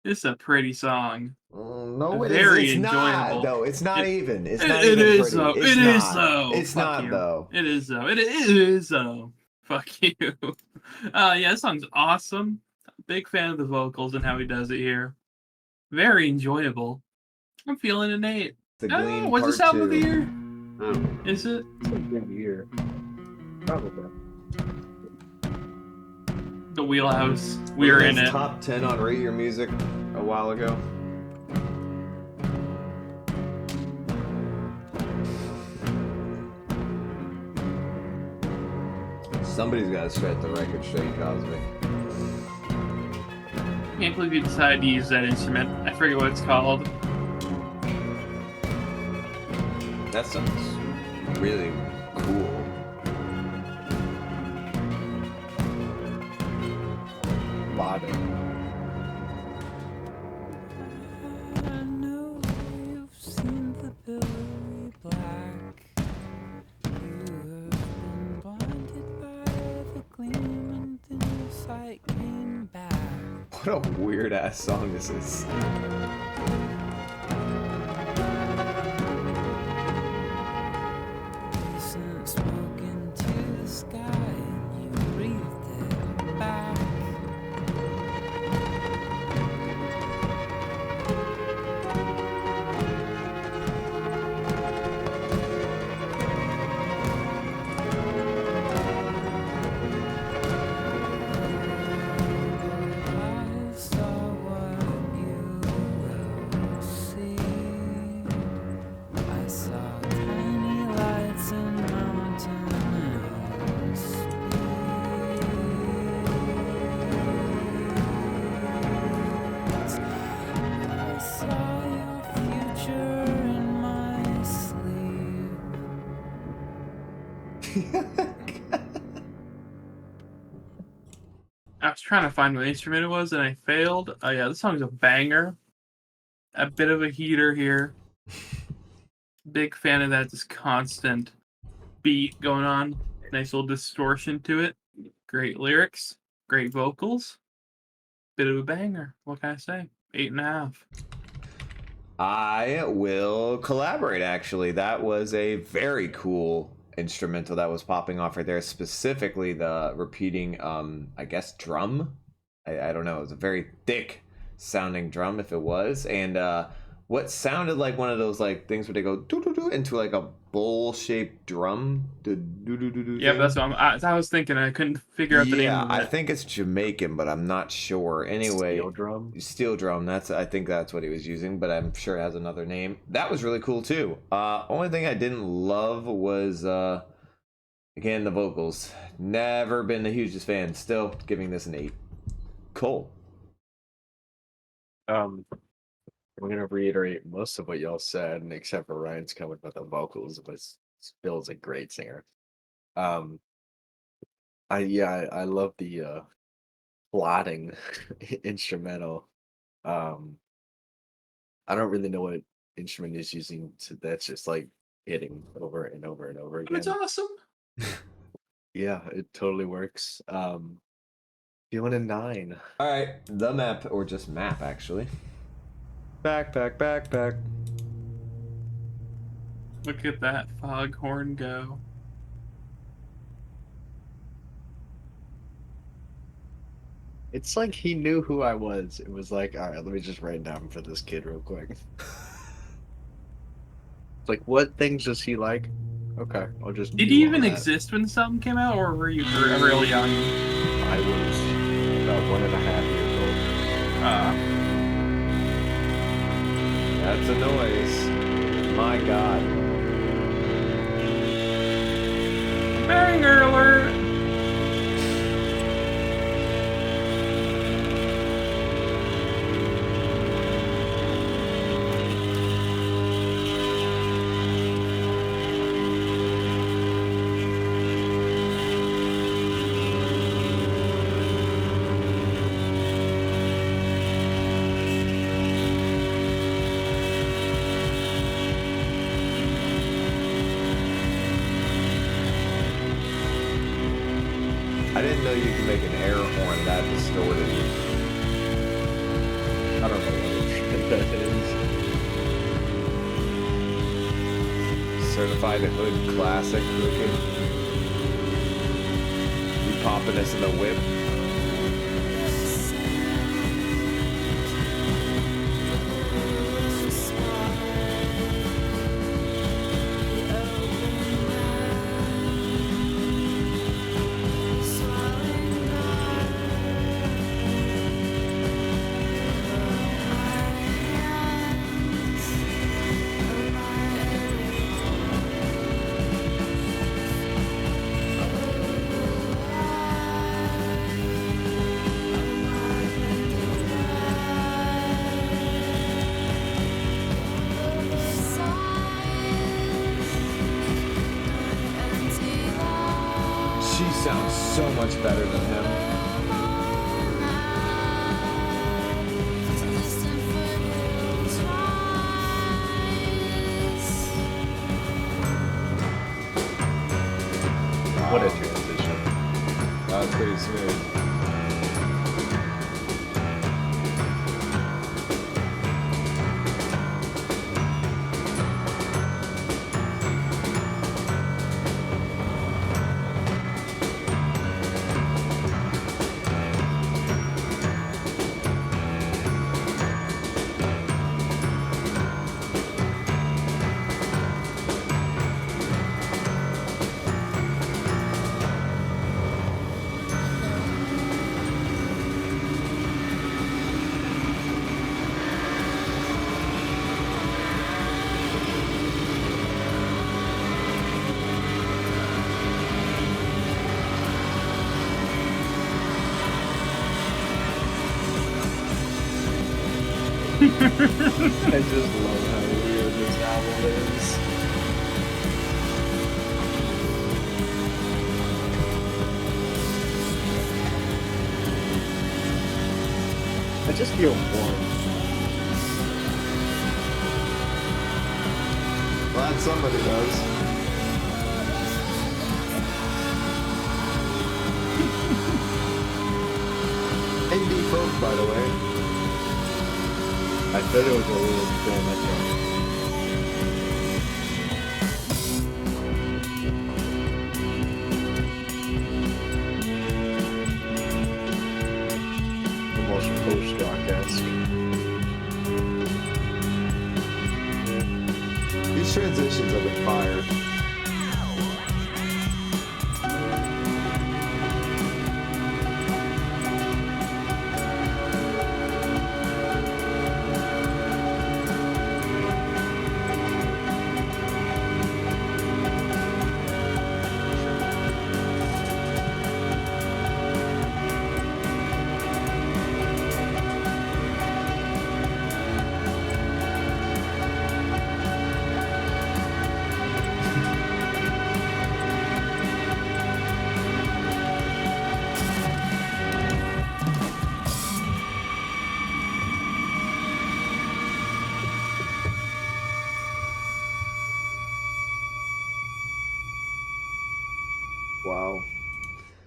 This is a pretty song. No, Very it's not enjoyable. though. It's not even. It's not It even is pretty. though. It's It not. is though. It's Fuck not you. though. It is though. It is though. Fuck you. Yeah, this song's awesome. Big fan of the vocals and how he does it here. Very enjoyable. I'm feeling an 8. The Gleam What's this Part album of the 2. year? Is it? It's a good year. Probably. The Wheelhouse. We're in it. Top 10 on Rate Your Music a while ago. Somebody's got to straight the record straight, Cosby. Can't believe you decided to use that instrument. I forget what it's called. That sounds really cool. Lotto. I know you've seen the billowy black. You have been blinded by What a weird ass song this is. Decent smoke into the sky, and you breathed it back. I saw what you will see. I saw tiny lights and mountains. I saw your future in my sleep. I was trying to find what instrument it was and I failed. Oh yeah, this song's a banger. A bit of a heater here. Big fan of that just constant beat going on. Nice little distortion to it. Great lyrics. Great vocals. Bit of a banger. What can I say? 8.5. I will collaborate, actually. That was a very cool instrumental that was popping off right there. Specifically, the repeating, I guess, drum. I don't know. It was a very thick sounding drum, if it was. And what sounded like one of those like things where they go doo-doo-doo into like a bowl-shaped drum. Yeah, that's what I was thinking. I couldn't figure out the name of it. I think it's Jamaican, but I'm not sure. Anyway, Steel drum. I think that's what he was using, but I'm sure it has another name. That was really cool too. Only thing I didn't love was again the vocals. Never been the hugest fan. Still giving this an 8. Cool. I'm gonna reiterate most of what y'all said, except for Ryan's comment about the vocals, but Bill's a great singer. I love the plotting instrumental. I don't really know what instrument he's using that's just like hitting over and over and over again. It's awesome. Yeah, it totally works. Feeling a 9. All right, the map, or just map actually. Back. Look at that foghorn go. It's like he knew who I was. It was like, all right, let me just write down for this kid real quick. It's like, what things does he like? Okay, I'll just. Did do he all even that. exist when this album came out, or were you really young? I was about 1.5 years old. That's a noise. My God. Banger alert! I didn't know you could make an air horn that distorted. I don't know what that is. Certified hood classic looking. You popping this in the whip. She sounds so much better than him. What a transition. That was pretty smooth. I just love how weird this album is. I just feel warm. Glad somebody does. Indie folk, by the way. I thought it was a little bit almost post-rock-esque. These transitions have been fire. Wow.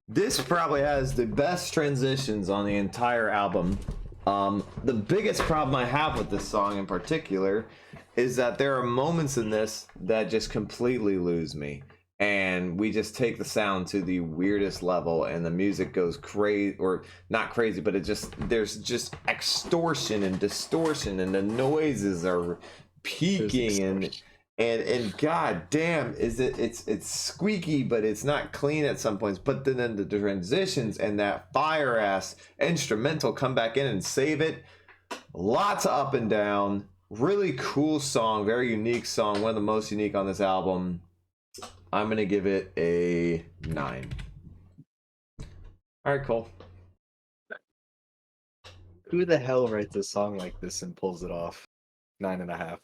This probably has the best transitions on the entire album. The biggest problem I have with this song in particular is that there are moments in this that just completely lose me. And we just take the sound to the weirdest level and the music goes crazy, or not crazy, but there's just extortion and distortion and the noises are peaking and god damn it's squeaky, but it's not clean at some points. But then the transitions and that fire ass instrumental come back in and save it. Lots of up and down. Really cool song, very unique song, one of the most unique on this album. I'm gonna give it a 9. All right, Cole. Who the hell writes a song like this and pulls it off? 9.5.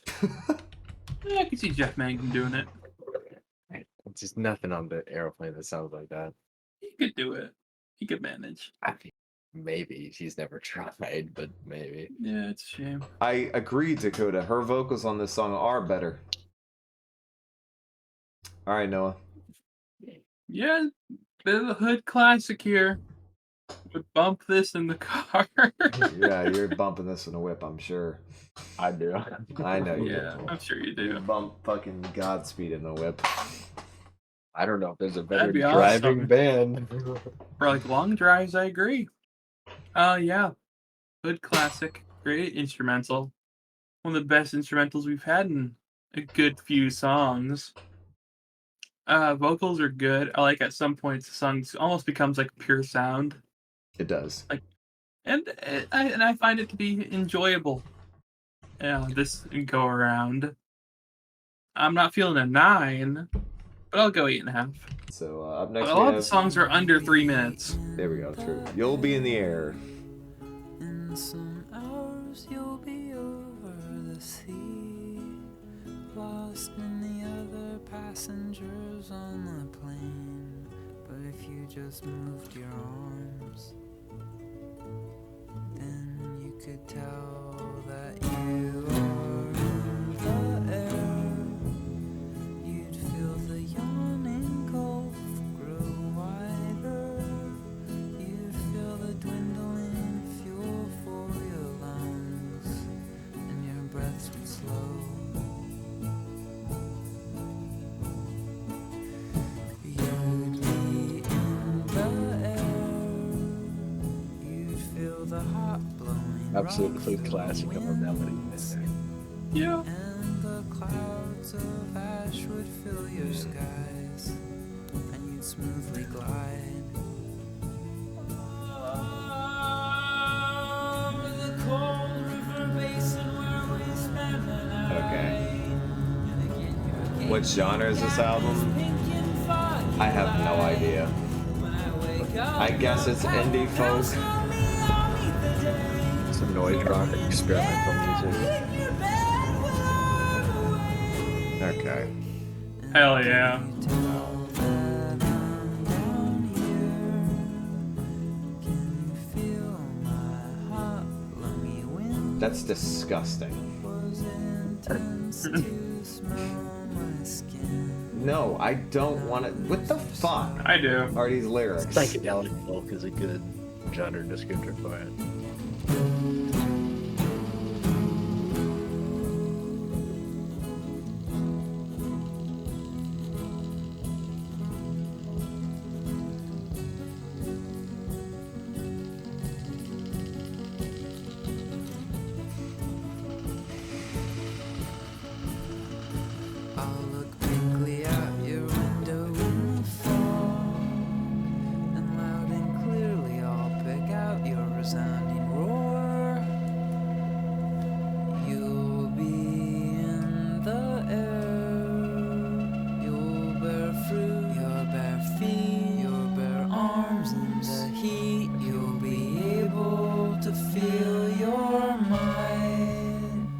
Yeah, I can see Jeff Mangan doing it. It's just nothing on the airplane that sounds like that. He could do it. He could manage. I mean, maybe. He's never tried, but maybe. Yeah, it's a shame. I agree, Dakota. Her vocals on this song are better. All right, Noah. Yeah, bit of a hood classic here. Would bump this in the car. Yeah, you're bumping this in a whip, I'm sure. I do. I know you Yeah, do. I'm sure you You do. bump fucking Godspeed in the whip. I don't know if there's a better That'd be driving awesome. band. For like long drives, I agree. Yeah. Hood classic. Great instrumental. One of the best instrumentals we've had in a good few songs. Vocals are good. I like at some points the song almost becomes like pure sound. It does. And I find it to be enjoyable. Yeah, this go around. I'm not feeling a 9, but I'll go 8.5. So up next But a we lot of the have... songs are under 3 minutes. There we go, true. You'll Be in the Air. In some hours you'll be over the sea, lost in the other passengers on the plane. But if you just moved your arms, then you could tell that you are in the air. You'd feel the yawning gulf grow wider. You'd feel the dwindling fuel for your lungs, and your breaths would slow. You'd be in the air. You'd feel the heart blowing. Absolutely classic of a melody in there. Yeah. And the clouds of ash would fill your skies, and you'd smoothly glide over the cold river basin where we spend the night. Okay. And again, you What genre is this album? pink and foggy I have no idea. when I wake up. I guess it's indie folk. It's some noise rock, experimental music. Okay. Hell yeah. That's disgusting. No, I don't want to. What the fuck I do. are these lyrics? Psychedelic folk is a good genre descriptor for it. I'll look blankly out your window in the fall, and loud and clearly I'll pick out your resounding roar. You'll be in the air, you'll bear fruit, your bare feet, your bare arms in the heat. You'll be able to feel your might.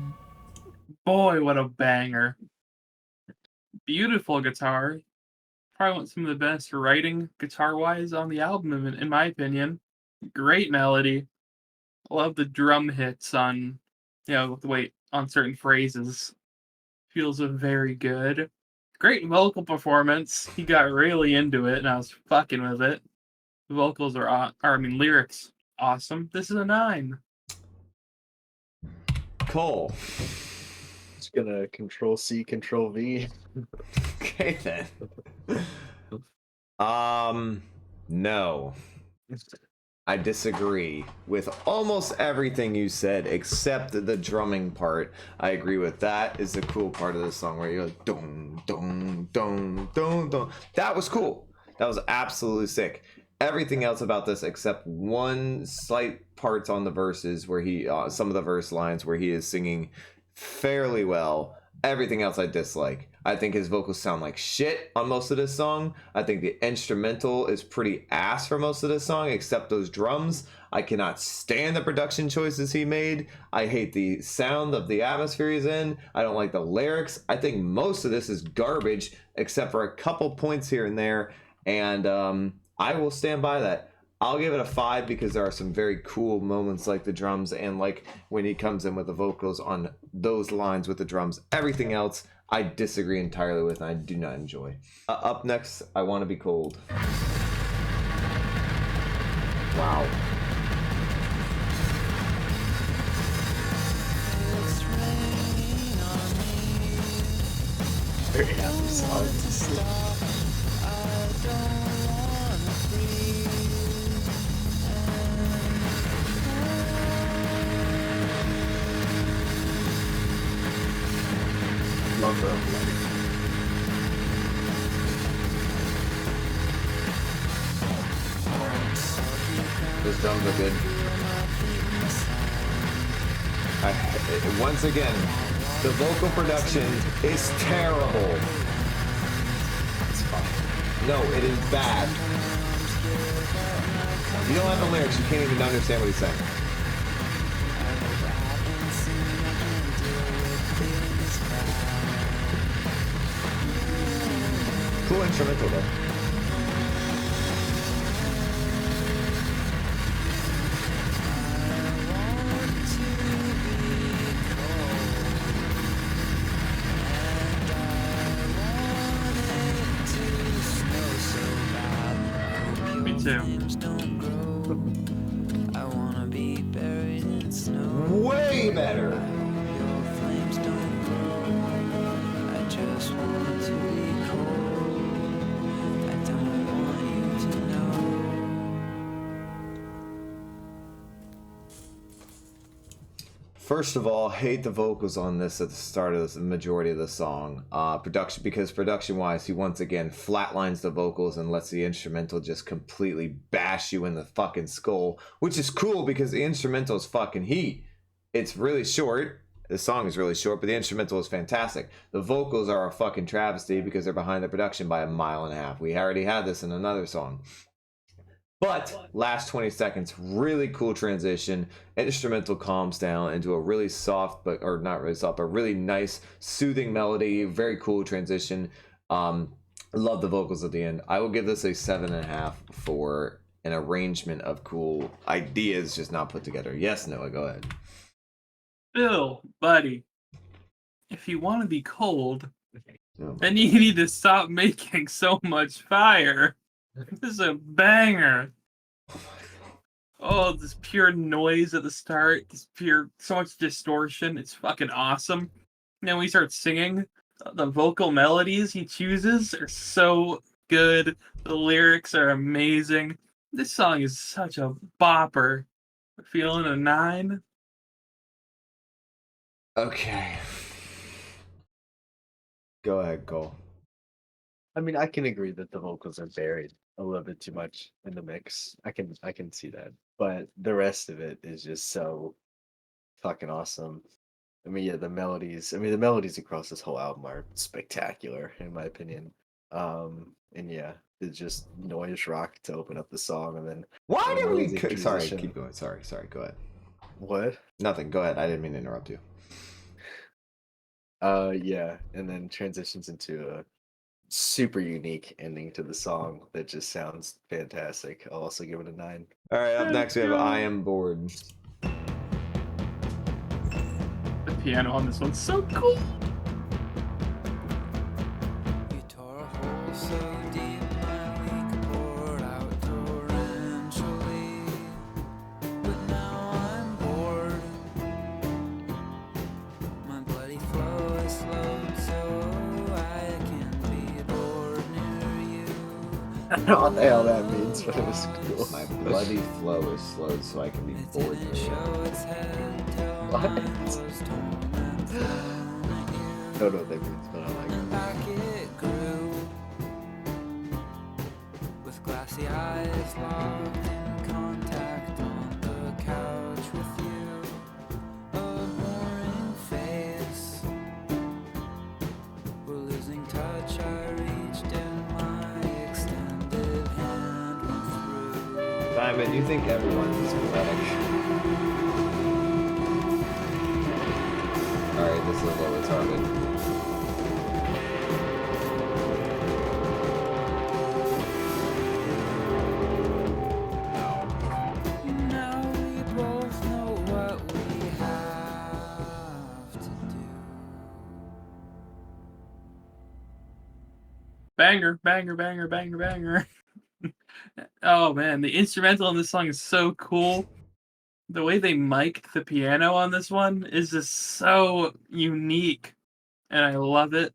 Boy, what a banger. Beautiful guitar. Probably some of the best writing guitar-wise on the album, in my opinion. Great melody. Love the drum hits on, on certain phrases. Feels very good. Great vocal performance. He got really into it, and I was fucking with it. The vocals lyrics, awesome. This is a 9. Cole. It's gonna Control C, Control V. Okay then. No. I disagree with almost everything you said except the drumming part. I agree with that. Is the cool part of the song where you're like dong dong dong dong dong. That was cool. That was absolutely sick. Everything else about this except one slight parts on the verses where he some of the verse lines where he is singing fairly well. Everything else I dislike. I think his vocals sound like shit on most of this song. I think the instrumental is pretty ass for most of this song, except those drums. I cannot stand the production choices he made. I hate the sound of the atmosphere he's in. I don't like the lyrics. I think most of this is garbage, except for a couple points here and there. And I will stand by that. I'll give it a 5 because there are some very cool moments like the drums and like when he comes in with the vocals on those lines with the drums. Everything else I disagree entirely with and I do not enjoy. Up next, I Want to Be Cold. Wow. Very happy song. Love her. Those drums are good. Once again, the vocal production is terrible. It's fine. No, it is bad. If you don't have the lyrics, you can't even understand what he's saying. Cool instrumental though. Me too. I wanna be buried in snow. Way better. Your flames don't grow. I just want to be cold. I don't want you to know. First of all, hate the vocals on this at the start of the majority of the song. Production wise, he once again flatlines the vocals and lets the instrumental just completely bash you in the fucking skull, which is cool because the instrumental is fucking heat. It's really short. The song is really short, but the instrumental is fantastic. The vocals are a fucking travesty because they're behind the production by 1.5 miles. We already had this in another song. But last 20 seconds, really cool transition. Instrumental calms down into a really soft, or not really soft, but really nice, soothing melody. Very cool transition. Love the vocals at the end. I will give this a 7.5 for an arrangement of cool ideas just not put together. Yes, Noah, go ahead. Bill, buddy, if you want to be cold, Oh, then you need to stop making so much fire. This is a banger. Oh, this pure noise at the start, so much distortion. It's fucking awesome. And then we start singing. The vocal melodies he chooses are so good. The lyrics are amazing. This song is such a bopper. Feeling a 9. okay. Go ahead, Cole. I mean, I can agree that the vocals are buried a little bit too much in the mix. I can see that. But the rest of it is just so fucking awesome. I mean, yeah, the melodies across this whole album are spectacular, in my opinion. And yeah, it's just noise rock to open up the song, and then Why did we? amazing Sorry, transition. keep going. Sorry, go ahead. What? Nothing. Go ahead. I didn't mean to interrupt you. Yeah, and then transitions into a super unique ending to the song that just sounds fantastic. I'll also give it a 9. All right. Up next, we have "I Am Bored." The piano on this one's so cool. You tore a hole so deep my week poured out torrentially. But now I'm bored. My bloody flow is slowed so I can be bored near you. I don't know what the hell that means, but it was cool. My bloody flow is slowed so I can be It bored. didn't show its head till What? mine was torn and thrown at you. I don't know what that means, but I like it. Back it grew with glassy eyes locked in contact on the couch with you. A boring face. We're losing touch. I reached in my extended hand went through. Diamond, you think everyone's is pathetic? All right, this is a little retarded. Now we both know what we have to do. Banger, banger, banger, banger, banger. Oh man, the instrumental on this song is so cool. The way they mic'd the piano on this one is just so unique, and I love it.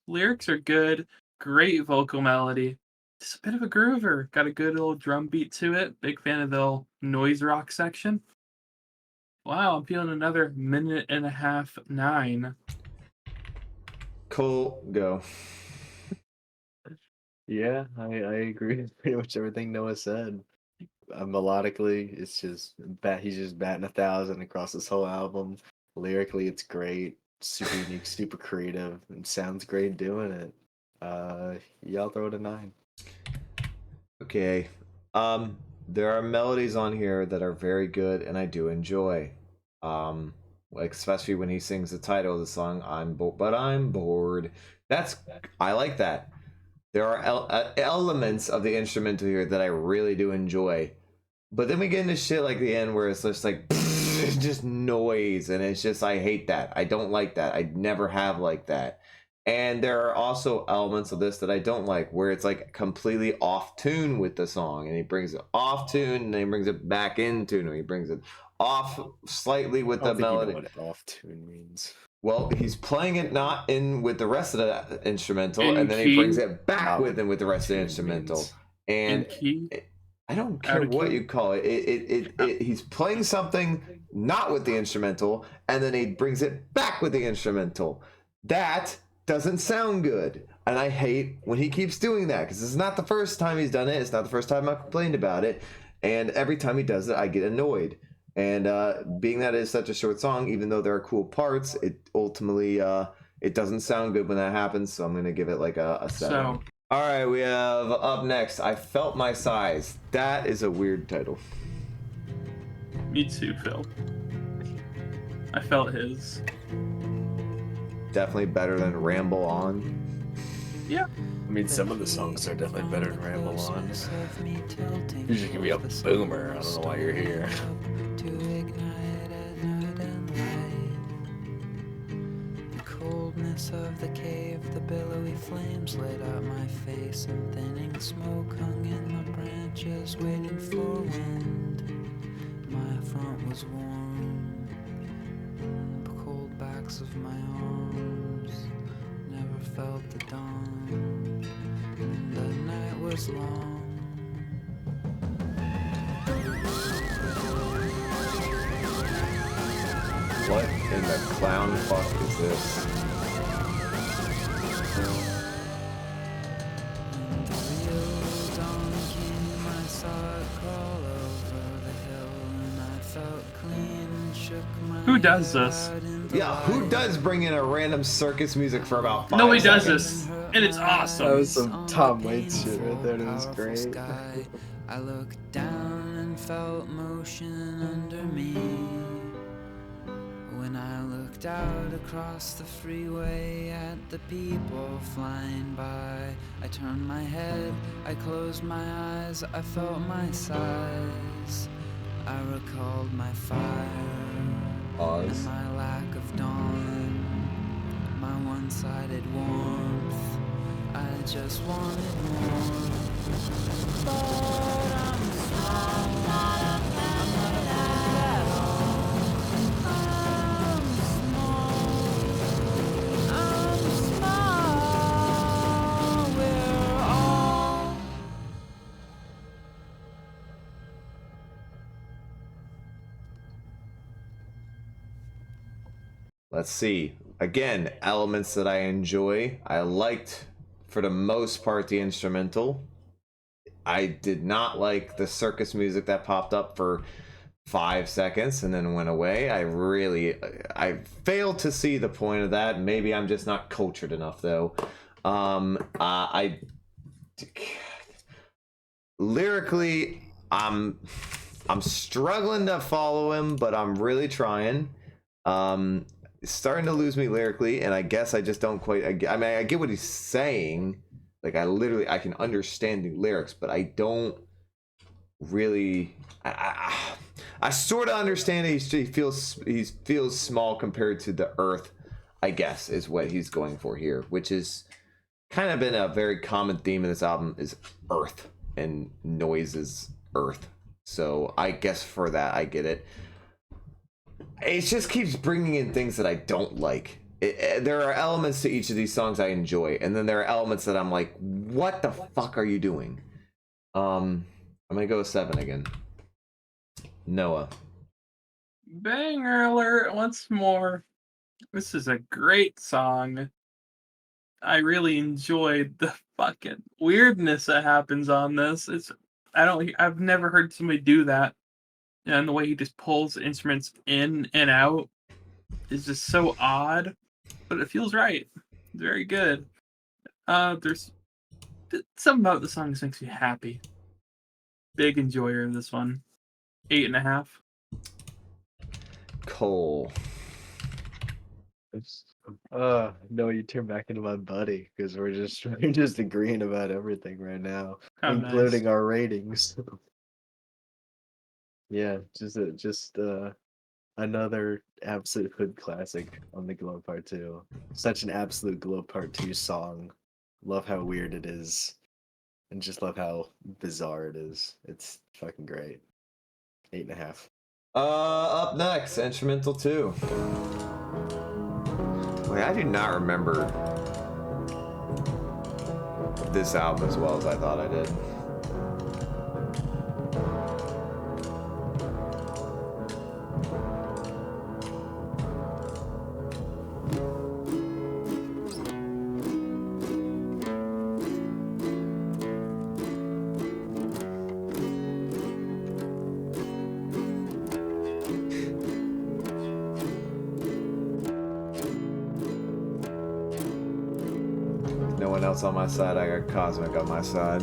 Lyrics are good, great vocal melody. Just a bit of a groover. Got a good little drum beat to it. Big fan of the little noise rock section. Wow, I'm feeling another 1.5 minutes, 9. Cole, go. Yeah, I agree with pretty much everything Noah said. Melodically, it's just he's just batting 1,000 across this whole album. Lyrically, it's great, super unique, super creative, and sounds great doing it. Y'all throw it a 9. Okay. There are melodies on here that are very good and I do enjoy. Like especially when he sings the title of the song, I'm bored. I like that. There are elements of the instrumental here that I really do enjoy. But then we get into shit like the end where it's just like it's just noise and it's just I hate that. I don't like that. I never have like that. And there are also elements of this that I don't like, where it's like completely off tune with the song, and he brings it off tune, and then he brings it back in tune, or he brings it off slightly with the melody. You know what off tune means. Well, he's playing it not in with the rest of the instrumental, In and then key? he brings it back Not with him with the rest of the tune instrumental. means. And key? I don't Out care of what key? you call it. He's playing something not with the instrumental, and then he brings it back with the instrumental. That doesn't sound good, and I hate when he keeps doing that, because it's not the first time he's done it. It's not the first time I've complained about it, and every time he does it, I get annoyed. And being that it's such a short song, even though there are cool parts, it ultimately it doesn't sound good when that happens. So I'm gonna give it like a 7. So All right, we have up next, I Felt My Size. That is a weird title. Me too, Phil. I felt his. Definitely better than Ramble On. Yeah. I mean, some of the songs are definitely better than Ramble On. You're just gonna be a boomer. I don't know why you're here. Coldness of the cave, the billowy flames lit up my face, and thinning smoke hung in the branches, waiting for wind. My front was warm, the cold backs of my arms never felt the dawn. The night was long. What in the clown fuck is this? When the real dawn came, I saw it crawl over the hill, and I felt clean and shook my Who does this? head in the Yeah, who light. does bring in a random circus music for about 5 Nobody does seconds? this, and it's awesome. That was some Tom Waits shit right there. It was Powerful great. sky. I looked down and felt motion under me. When I looked out across the freeway at the people flying by, I turned my head, I closed my eyes, I felt my size. I recalled my fire Pause. and my lack of dawn, my one-sided warmth. I just wanted more. But I'm small, I'm not afraid at all. I'm small, we're all. Let's see. Again, elements that I enjoy. I liked, for the most part, the instrumental. I did not like the circus music that popped up for 5 seconds and then went away. I failed to see the point of that. Maybe I'm just not cultured enough, though. Lyrically, I'm struggling to follow him, but I'm really trying. It's starting to lose me lyrically, and I guess I just don't quite. I mean, I get what he's saying. Like, I can understand the lyrics, but I don't really. I sort of understand that he feels small compared to the Earth. I guess is what he's going for here, which is kind of been a very common theme in this album is Earth and noises Earth. So I guess for that I get it. It just keeps bringing in things that I don't like. There are elements to each of these songs I enjoy, and then there are elements that I'm like, what the fuck are you doing? I'm gonna go with 7 again. Noah. Banger alert once more. This is a great song. I really enjoyed the fucking weirdness that happens on this. I've never heard somebody do that. And the way he just pulls instruments in and out is just so odd, but it feels right. It's very good. There's something about the song that makes me happy. Big enjoyer of this one. 8.5. Cole. No, you turn back into my buddy because we're just agreeing about everything right now, How including nice. our ratings. Yeah, just another absolute hood classic on the Glow Part 2. Such an absolute Glow Part 2 song. Love how weird it is, and just love how bizarre it is. It's fucking great. 8.5. Up next, instrumental 2. Wait, I do not remember this album as well as I thought I did. else on my side. I got Cosmic on my side.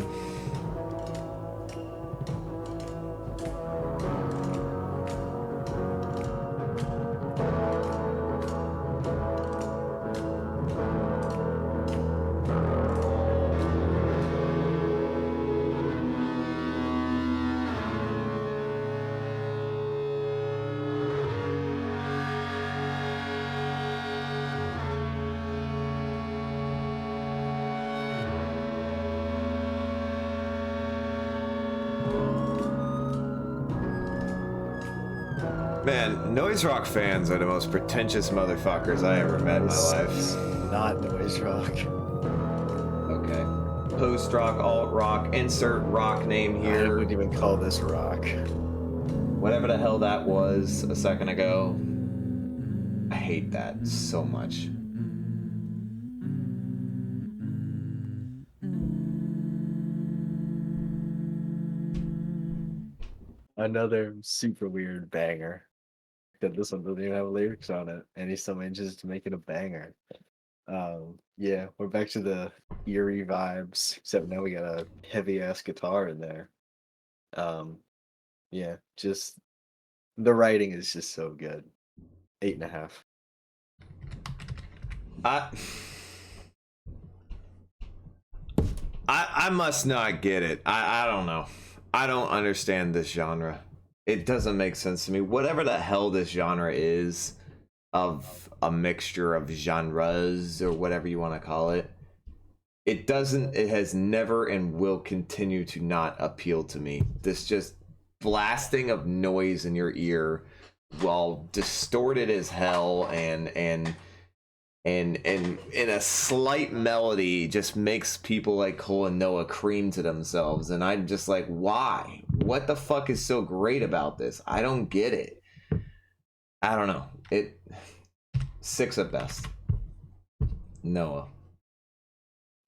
Man, noise rock fans are the most pretentious motherfuckers I ever met in my life. Not noise rock. Okay. Post rock, alt rock, insert rock name I here. wouldn't even call this rock. Whatever the hell that was a second ago. I hate that so much. Another super weird banger. That this one doesn't even have lyrics on it, and he still manages to make it a banger. Yeah, we're back to the eerie vibes, except now we got a heavy ass guitar in there. Yeah, just the writing is just so good. 8.5. I must not get it. I don't know. I don't understand this genre. It doesn't make sense to me. Whatever the hell this genre is, of a mixture of genres or whatever you want to call it, it has never and will continue to not appeal to me. This just blasting of noise in your ear while distorted as hell and in a slight melody just makes people like Cole and Noah cream to themselves, and I'm just like, why? What the fuck is so great about this? I don't get it. I don't know. 6 at best. Noah.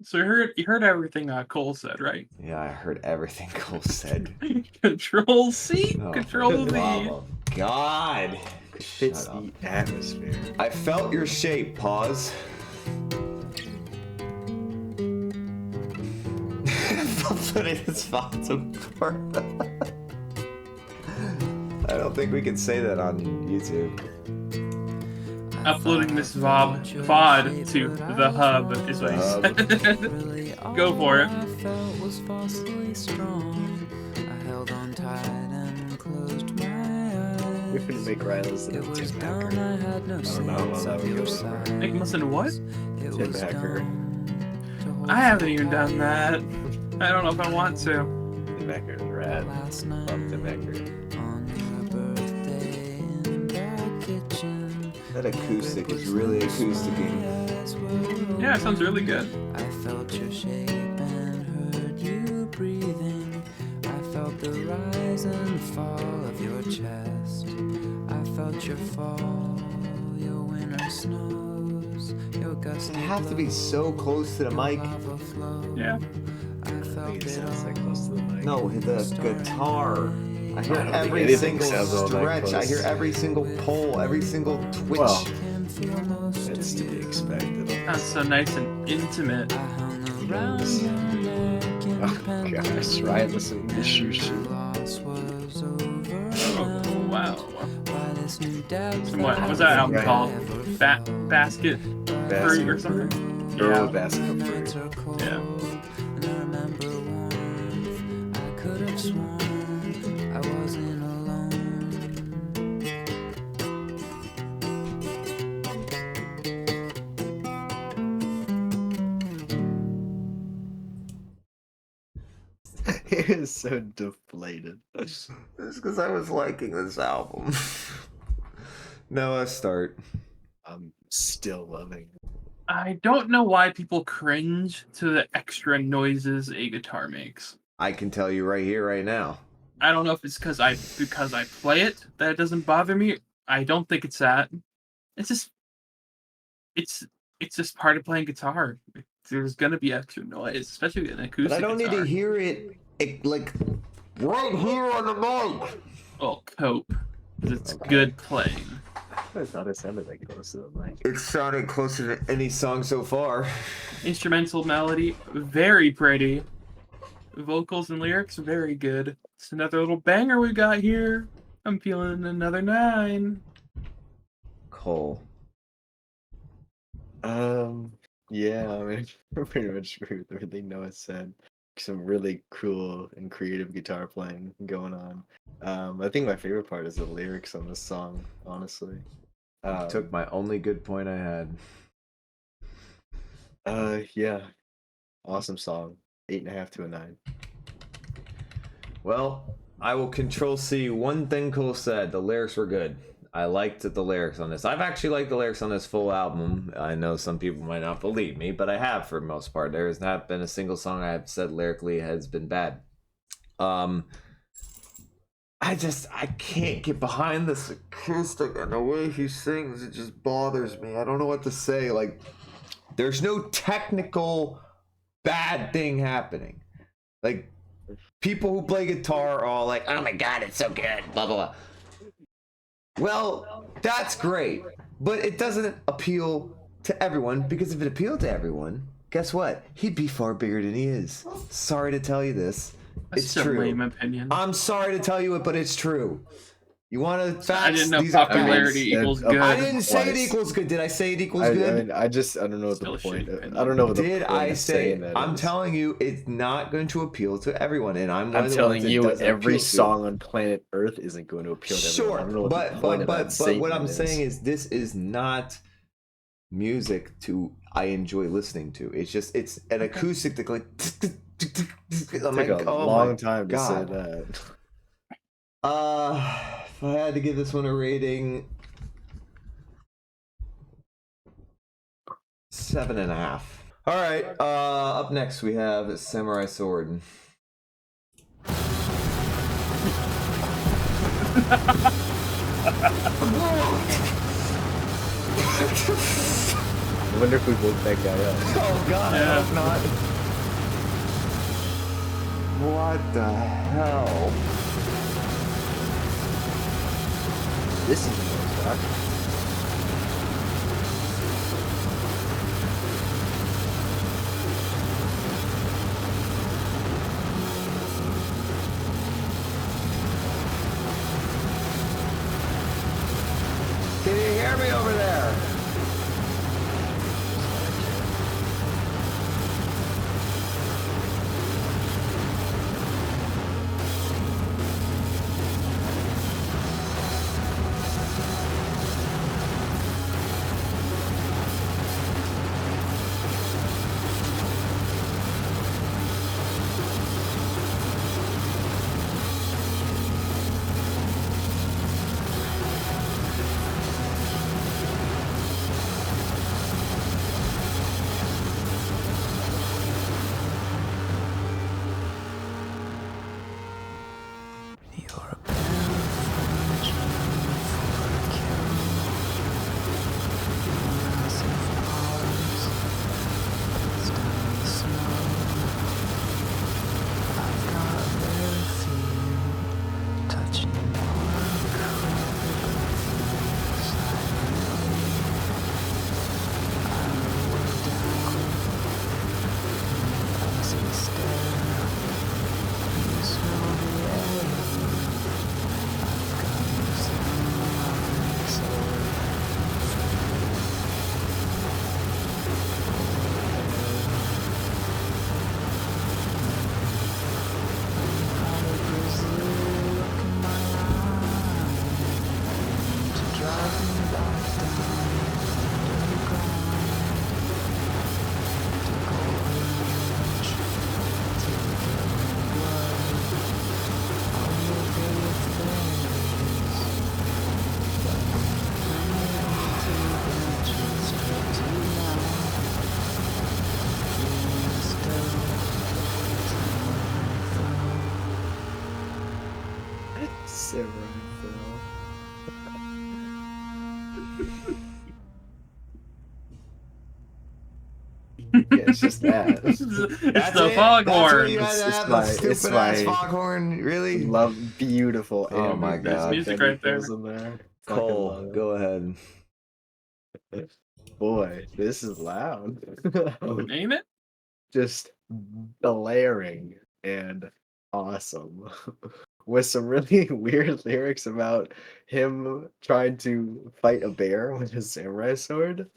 So you heard everything Cole said, right? Yeah, I heard everything Cole said. Control C, Oh, Control for the V. love of God. Fits Shut up. the atmosphere. I felt your shape. Pause. Putting his bottom part. I don't think we can say that on YouTube. Uploading this VOD to the hub is what he said. Go for it. I felt was falsely strong. I held on tight and closed my eyes. We're gonna make Ryan listen It to was Tim done, Hacker. I had no don't know how sense that of would your go over. side. Make him listen to what? It Tim was Hacker. done to hold I haven't you even done tight. that. I don't know if I want to. Tim Hacker is rad. Last Love night Tim Hacker. on your birthday in the kitchen. That acoustic is really acousticing. Eyes were Yeah, it sounds really good. I felt your shape and heard you breathing. I felt the rise and fall of your chest. I felt your fall, your winter snows, your gusty I have to be so close to the mic. lava flow. Yeah. I I felt think it it sounds like all. close to the mic. No, the guitar. I hear I don't think every anything single sounds all that stretch. I close. hear every single pull, every single twitch. Well, Can feel most that's of to be you. expected. Sounds so nice and intimate. I hung around your neck Oh gosh, Ryan listening to Shoo Shoo. loss was Oh, wow. by this new depth. So what was that album Right. called? Basket Fruit or something? Girl Yeah. basket Nights fruit. are cold, Yeah. and I remember warmth. I could have sworn I wasn't alone. It is so deflated. It's because I was liking this album. Noah, start. I'm still loving it. I don't know why people cringe to the extra noises a guitar makes. I can tell you right here, right now. I don't know if it's because I play it that it doesn't bother me. I don't think it's that. It's just part of playing guitar. There's gonna be extra noise, especially with an acoustic But I don't need guitar. to hear it like right here on the mic. Well, cope, because it's Okay. good playing. I thought it sounded like close to the mic. It sounded closer to any song so far. Instrumental melody, very pretty. Vocals and lyrics, very good. It's another little banger we got here. I'm feeling another 9. Cole. Yeah, I mean, I pretty much agree with everything Noah said. Some really cool and creative guitar playing going on. I think my favorite part is the lyrics on this song, honestly. Took my only good point I had. Yeah. Awesome song. 8.5 to a 9. Well, I will control C one thing Cole said. The lyrics were good. I liked the lyrics on this. I've actually liked the lyrics on this full album. I know some people might not believe me, but I have for the most part. There has not been a single song I have said lyrically has been bad. I can't get behind this acoustic and the way he sings. It just bothers me. I don't know what to say. Like, there's no technical bad thing happening. Like, people who play guitar are all like, oh my god, it's so good, blah, blah, blah. Well, that's great, but it doesn't appeal to everyone, because if it appealed to everyone, guess what? He'd be far bigger than he is. Sorry to tell you this. It's That's a true. lame opinion. I'm sorry to tell you it, but it's true. You want to facts? I didn't know These are popularity facts. equals I good. I didn't say it Twice. equals good. Did I say it equals I good? don't know what Still the a point. shitty opinion. I don't know what the Did point I of say saying it? that I'm is. telling you, it's not going to appeal to everyone, and I'm one I'm of the telling ones it you, doesn't every appeal to. song on planet Earth isn't going to appeal to everyone. I Sure, don't know what but the point of that what I'm statement saying is this is not music to I enjoy listening to. It's an acoustic that like. I'm It like, took a oh long my time to say God. that. If I had to give this one a rating, 7.5. All right. Up next we have Samurai Sword. I wonder if we woke that guy up. Oh God, Yeah. I hope not. What the hell? This is the most rock. Can you hear me over there? You're a bad for a kill. Massive powers, it's down the snow. I've got their feet touching more credible things silently. I lower down as we stare. You smell the air. I've got no sound, so how a grizzly look in my eye to drive me back down to the ground, to go orange, to get my blood on your favorite face. But I'm to branches straight to now, feeling still Samurai Phil. Yeah, it's just that. It's That's the it? That's what foghorn. you had to It's have, my- the it's stupid ass my- foghorn, really? Love beautiful. Oh my ambient God. Music that he right there. throws in there. Fucking Cole, love go ahead. it. Boy, this is loud. Ain't it? Just blaring and awesome. With some really weird lyrics about him trying to fight a bear with his samurai sword.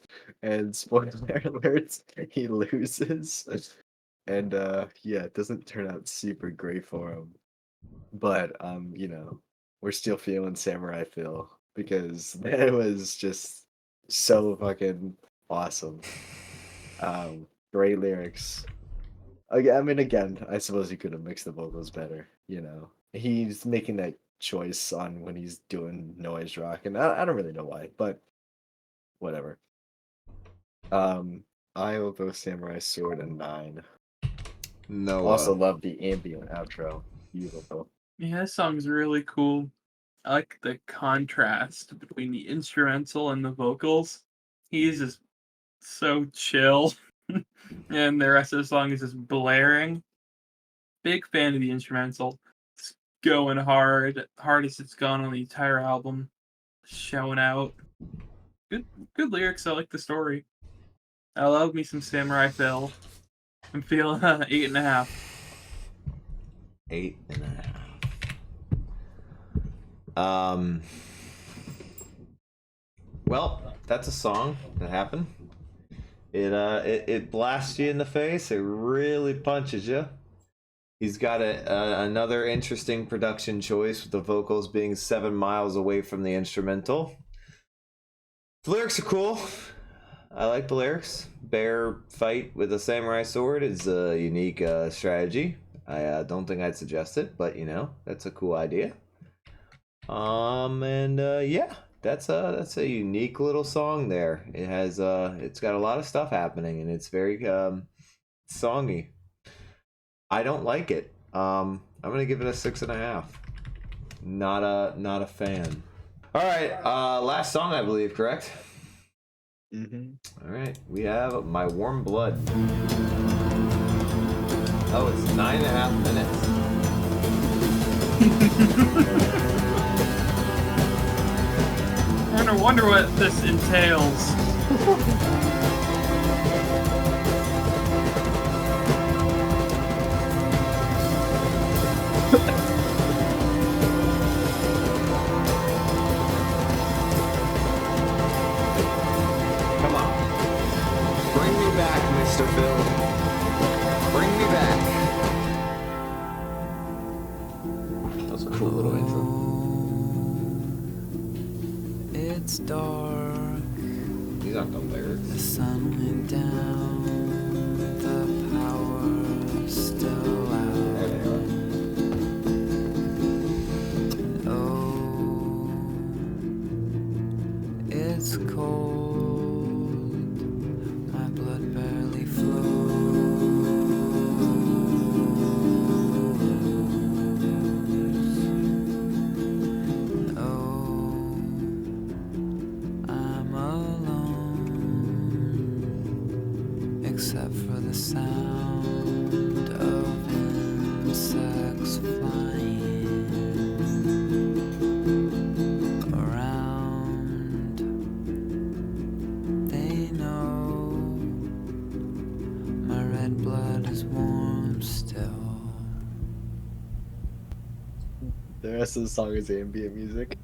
And spoiler alerts, he loses. And yeah, it doesn't turn out super great for him. But you know, we're still feeling Samurai Phil because that was just so fucking awesome. Great lyrics. I mean, again, I suppose he could have mixed the vocals better. You know, he's making that choice on when he's doing noise rock, and I don't really know why, but whatever. I will go Samurai Sword a 9. Noah. Also love the ambient outro. Beautiful. Yeah, this song's really cool. I like the contrast between the instrumental and the vocals. He's just so chill, and the rest of the song is just blaring. Big fan of the instrumental. It's going hard, hardest it's gone on the entire album. Showing out. Good lyrics. I like the story. I love me some Samurai Phil. I'm feeling 8.5. 8.5. Well, that's a song that happened. It blasts you in the face. It really punches you. He's got another interesting production choice with the vocals being 7 miles away from the instrumental. The lyrics are cool. I like the lyrics. Bear fight with a samurai sword is a unique strategy. I don't think I'd suggest it, but you know, that's a cool idea. Yeah, that's a unique little song there. It has it's got a lot of stuff happening and it's very songy. I don't like it. I'm gonna give it a 6.5. Not a fan. All right, last song I believe, correct? All right, we have My Warm Blood. Oh, it's 9.5 minutes. I wonder what this entails. Come on. Bring me back, Mr. Phil. Bring me back. That was a cool little intro. It's dark, These aren't the the lyrics. sun went down, the power's still out. There they are. Oh, it's cold, my blood barely flows. Oh, I'm alone, except for the sound of insects flying around. They know my red blood is warm still. The rest of the song is ambient music.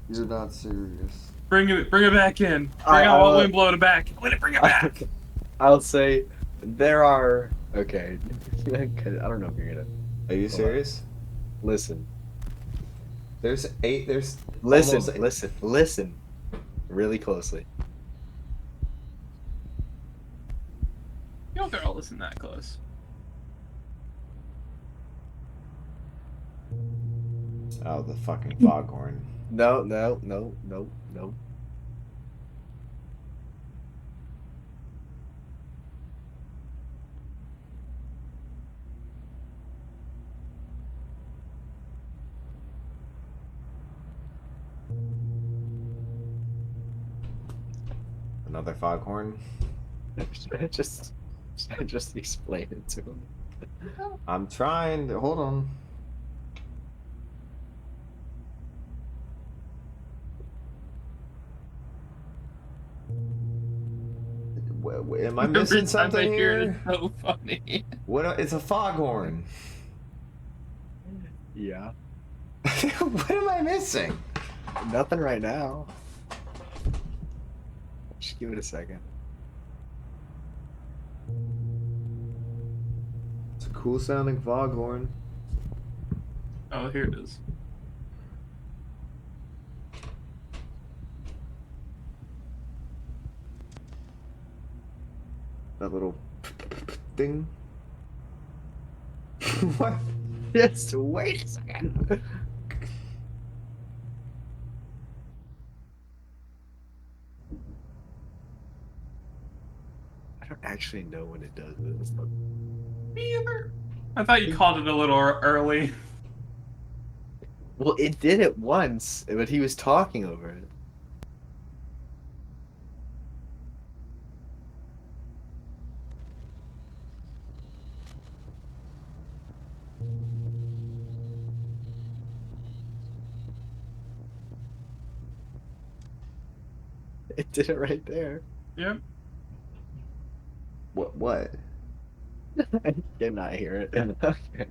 You're not serious. Bring it back in. Bring I- out I- what wind blow it back. Let it bring it back. I'll say there are okay. I don't know if you're gonna Are you serious? listen. There's almost Listen really closely. You don't gotta listen that close. Oh, the fucking foghorn. No. Another foghorn. just explain it to him. I'm trying to hold on. Am I Every missing time something I hear it, here? it's so funny. What? It's a foghorn. Yeah. What am I missing? Nothing right now. Just give it a second. It's a cool sounding foghorn. Oh, here it is. That little thing. What? Just wait a second. I don't actually know when it does this. Me either. I thought you called it a little early. Well, it did it once, but he was talking over it. It did it right there. Yep. What? I cannot hear it. Okay.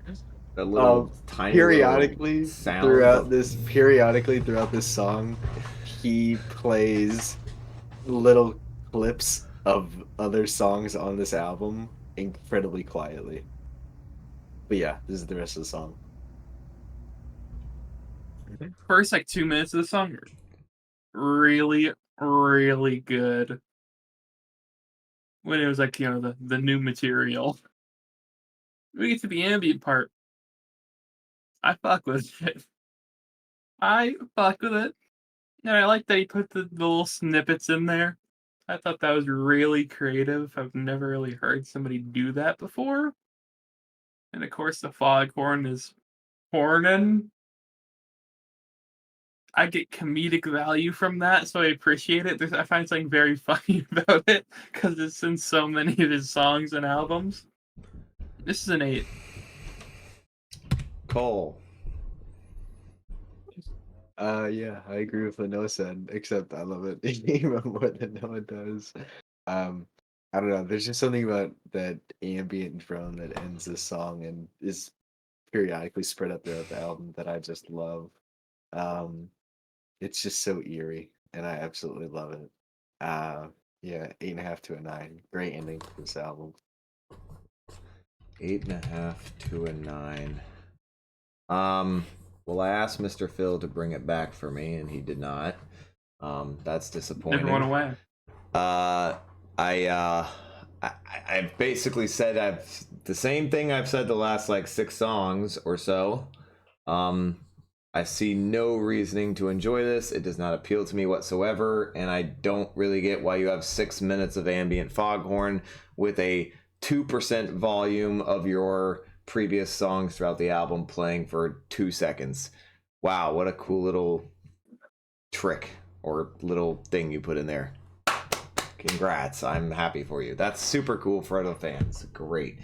That little tiny periodically little sound. periodically throughout this song, he plays little clips of other songs on this album incredibly quietly. But yeah, this is the rest of the song. First, like 2 minutes of the song, really, really good. When it was like, the new material. We get to the ambient part. I fuck with it. I fuck with it. And I like that he put the little snippets in there. I thought that was really creative. I've never really heard somebody do that before. And of course, the foghorn is hornin'. I get comedic value from that, so I appreciate it. I find something very funny about it because it's in so many of his songs and albums. This is an 8. Cole. Yeah, I agree with what Noah said, except I love it even more than Noah does. I don't know, there's just something about that ambient drone that ends this song and is periodically spread out throughout the album that I just love. It's just so eerie, and I absolutely love it. Yeah, 8.5 to a 9. Great ending to this album. 8.5 to a 9. Well, I asked Mr. Phil to bring it back for me, and he did not. That's disappointing. Never went away. I basically said the same thing I've said the last like 6 songs or so. I see no reasoning to enjoy this. It does not appeal to me whatsoever, and I don't really get why you have 6 minutes of ambient foghorn with a 2% volume of your previous songs throughout the album playing for 2 seconds. Wow, what a cool little trick or little thing you put in there. Congrats, I'm happy for you. That's super cool for other fans. Great.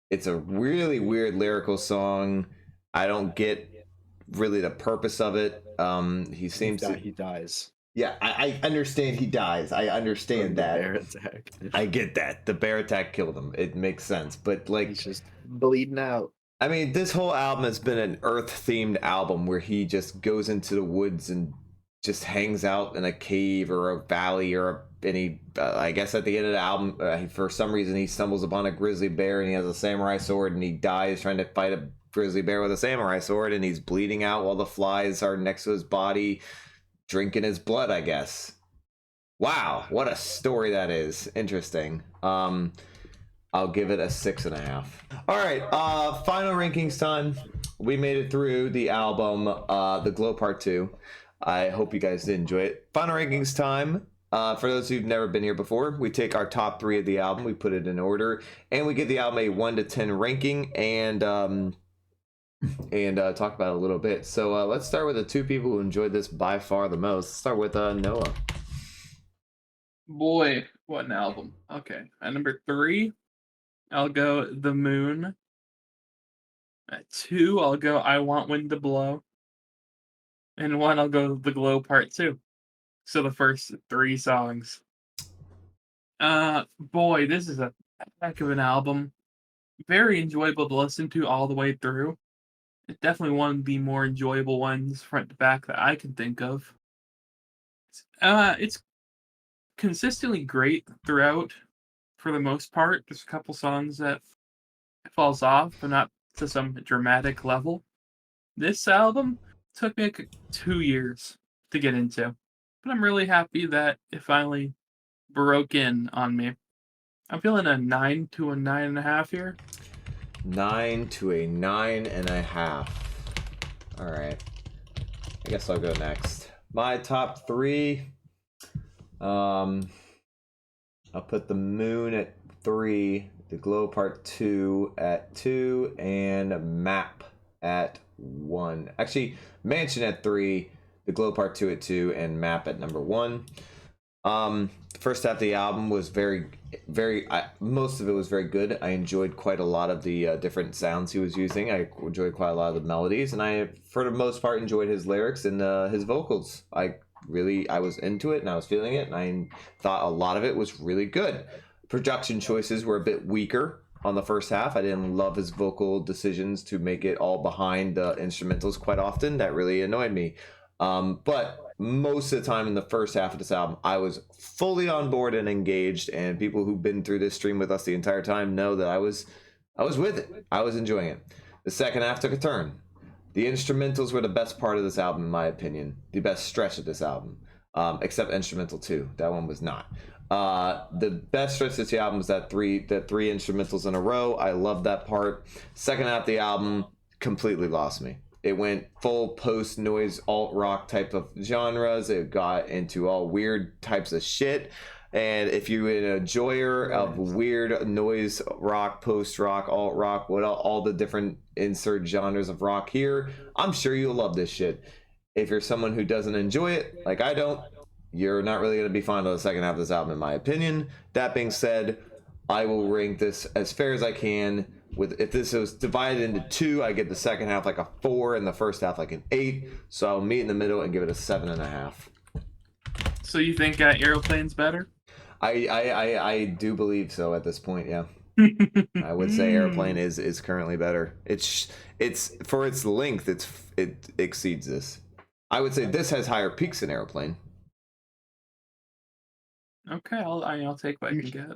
It's a really weird lyrical song. I don't get really the purpose of it. He dies. Yeah, I understand he dies. I understand that. Bear attack. I get that. The bear attack killed him. It makes sense. But like, He's just bleeding out. I mean, this whole album has been an Earth-themed album where he just goes into the woods and just hangs out in a cave or a valley I guess at the end of the album, for some reason, he stumbles upon a grizzly bear and he has a samurai sword and he dies trying to fight a grizzly bear with a samurai sword, and he's bleeding out while the flies are next to his body, drinking his blood, I guess. Wow, what a story that is. Interesting. I'll give it a 6.5. All right, final rankings time. We made it through the album, The Glow Part 2. I hope you guys did enjoy it. Final rankings time. For those who've never been here before, we take our top 3 of the album, we put it in order, and we give the album a 1 to 10 ranking and talk about it a little bit. So let's start with the 2 people who enjoyed this by far the most. Let's start with Noah. Boy, what an album. Okay, at number 3, I'll go The Moon. At 2, I'll go I Want Wind to Blow. And 1, I'll go The Glow Part 2. So the first 3 songs. Boy, this is a heck of an album. Very enjoyable to listen to all the way through. It's definitely one of the more enjoyable ones front to back that I can think of. It's consistently great throughout for the most part. There's a couple songs that falls off, but not to some dramatic level. This album took me like 2 years to get into, but I'm really happy that it finally broke in on me. I'm feeling a 9 to a 9.5 here. 9 to a 9.5. All right. I guess I'll go next. My top 3. I'll put the Moon at 3, the Glow Part 2 at 2, and Map at 1. Actually, Mansion at 3, the Glow Part 2 at 2, and Map at number 1. The first half of the album was most of it was very good. I enjoyed quite a lot of the different sounds he was using. I enjoyed quite a lot of the melodies, and I, for the most part, enjoyed his lyrics and his vocals. I was into it, and I was feeling it, and I thought a lot of it was really good. Production choices were a bit weaker on the first half. I didn't love his vocal decisions to make it all behind the instrumentals quite often. That really annoyed me. But most of the time in the first half of this album, I was fully on board and engaged, and people who've been through this stream with us the entire time know that I was with it. I was enjoying it. The second half took a turn. The instrumentals were the best part of this album, in my opinion. The best stretch of this album, except instrumental 2. That one was not. The best stretch of this album was the three instrumentals in a row. I love that part. Second half of the album completely lost me. It went full post noise alt rock type of genres. It got into all weird types of shit. And if you're an enjoyer of weird noise rock, post rock, alt rock, all the different insert genres of rock here, I'm sure you'll love this shit. If you're someone who doesn't enjoy it, like I don't, you're not really going to be fond of the second half of this album, in my opinion. That being said, I will rank this as fair as I can. If this was divided into 2, I get the second half like a 4 and the first half like an 8. So I'll meet in the middle and give it a 7.5. So you think Aeroplane's better? I do believe so at this point. Yeah, I would say Airplane is currently better. It's for its length, it exceeds this. I would say this has higher peaks than Airplane. Okay, I'll take what I can get.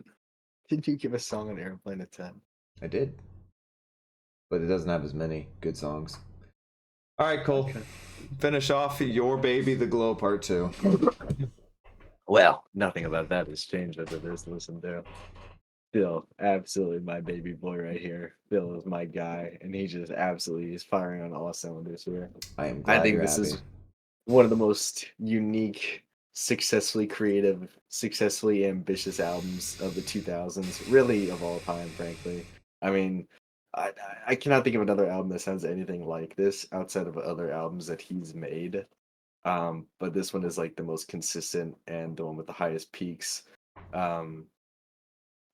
Did you give a song on Airplane a 10? I did, but it doesn't have as many good songs. All right, Cole. Okay. Finish off your baby, The Glow Part 2. Well, nothing about that has changed after this listen to. Phil, absolutely my baby boy right here. Phil is my guy, and he just absolutely is firing on all cylinders here. I am glad this happy. Is one of the most unique, successfully creative, successfully ambitious albums of the 2000s, really of all time, frankly. I mean, I cannot think of another album that sounds anything like this outside of other albums that he's made. But this one is like the most consistent and the one with the highest peaks.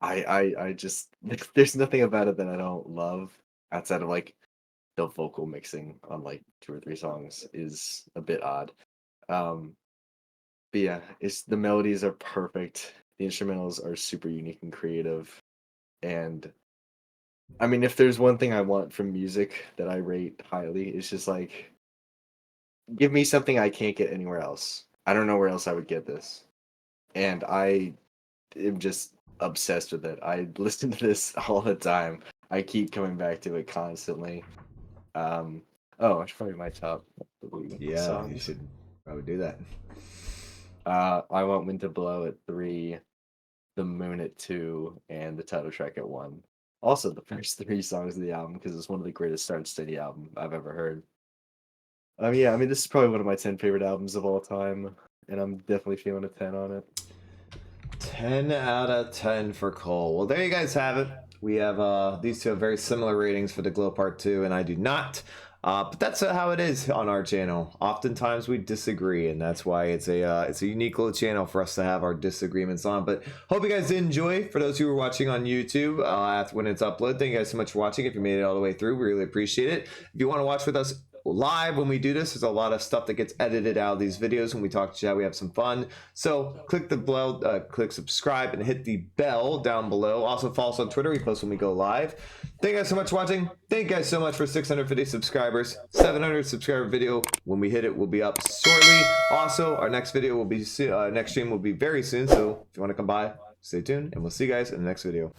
I just there's nothing about it that I don't love outside of like the vocal mixing on like 2 or 3 songs is a bit odd. But yeah, the melodies are perfect. The instrumentals are super unique and creative. And I mean, if there's one thing I want from music that I rate highly, it's just like, give me something I can't get anywhere else. I don't know where else I would get this. And I am just obsessed with it. I listen to this all the time. I keep coming back to it constantly. It's probably my top. Yeah, songs. You should probably do that. I Want Wind to Blow at 3, The Moon at 2, and the title track at 1. Also, the first 3 songs of the album, because it's one of the greatest start steady album I've ever heard. Yeah, I mean, this is probably one of my 10 favorite albums of all time, and I'm definitely feeling a 10 on it. 10 out of 10 for Cole. Well, there you guys have it. We have these two have very similar ratings for the Glow Part 2, and I do not. But that's how it is on our channel. Oftentimes we disagree, and that's why it's a unique little channel for us to have our disagreements on. But hope you guys did enjoy. For those who were watching on YouTube when it's uploaded, thank you guys so much for watching. If you made it all the way through, we really appreciate it. If you want to watch with us live when we do this. There's a lot of stuff that gets edited out of these videos when we talk to chat. We have some fun. So click the bell, click subscribe, and hit the bell down below. Also follow us on Twitter. We post when we go live. Thank you guys so much for watching. Thank you guys so much for 650 subscribers. 700 subscriber video. When we hit it, will be up shortly. Also, our next video will be next stream will be very soon. So if you want to come by, stay tuned, and we'll see you guys in the next video.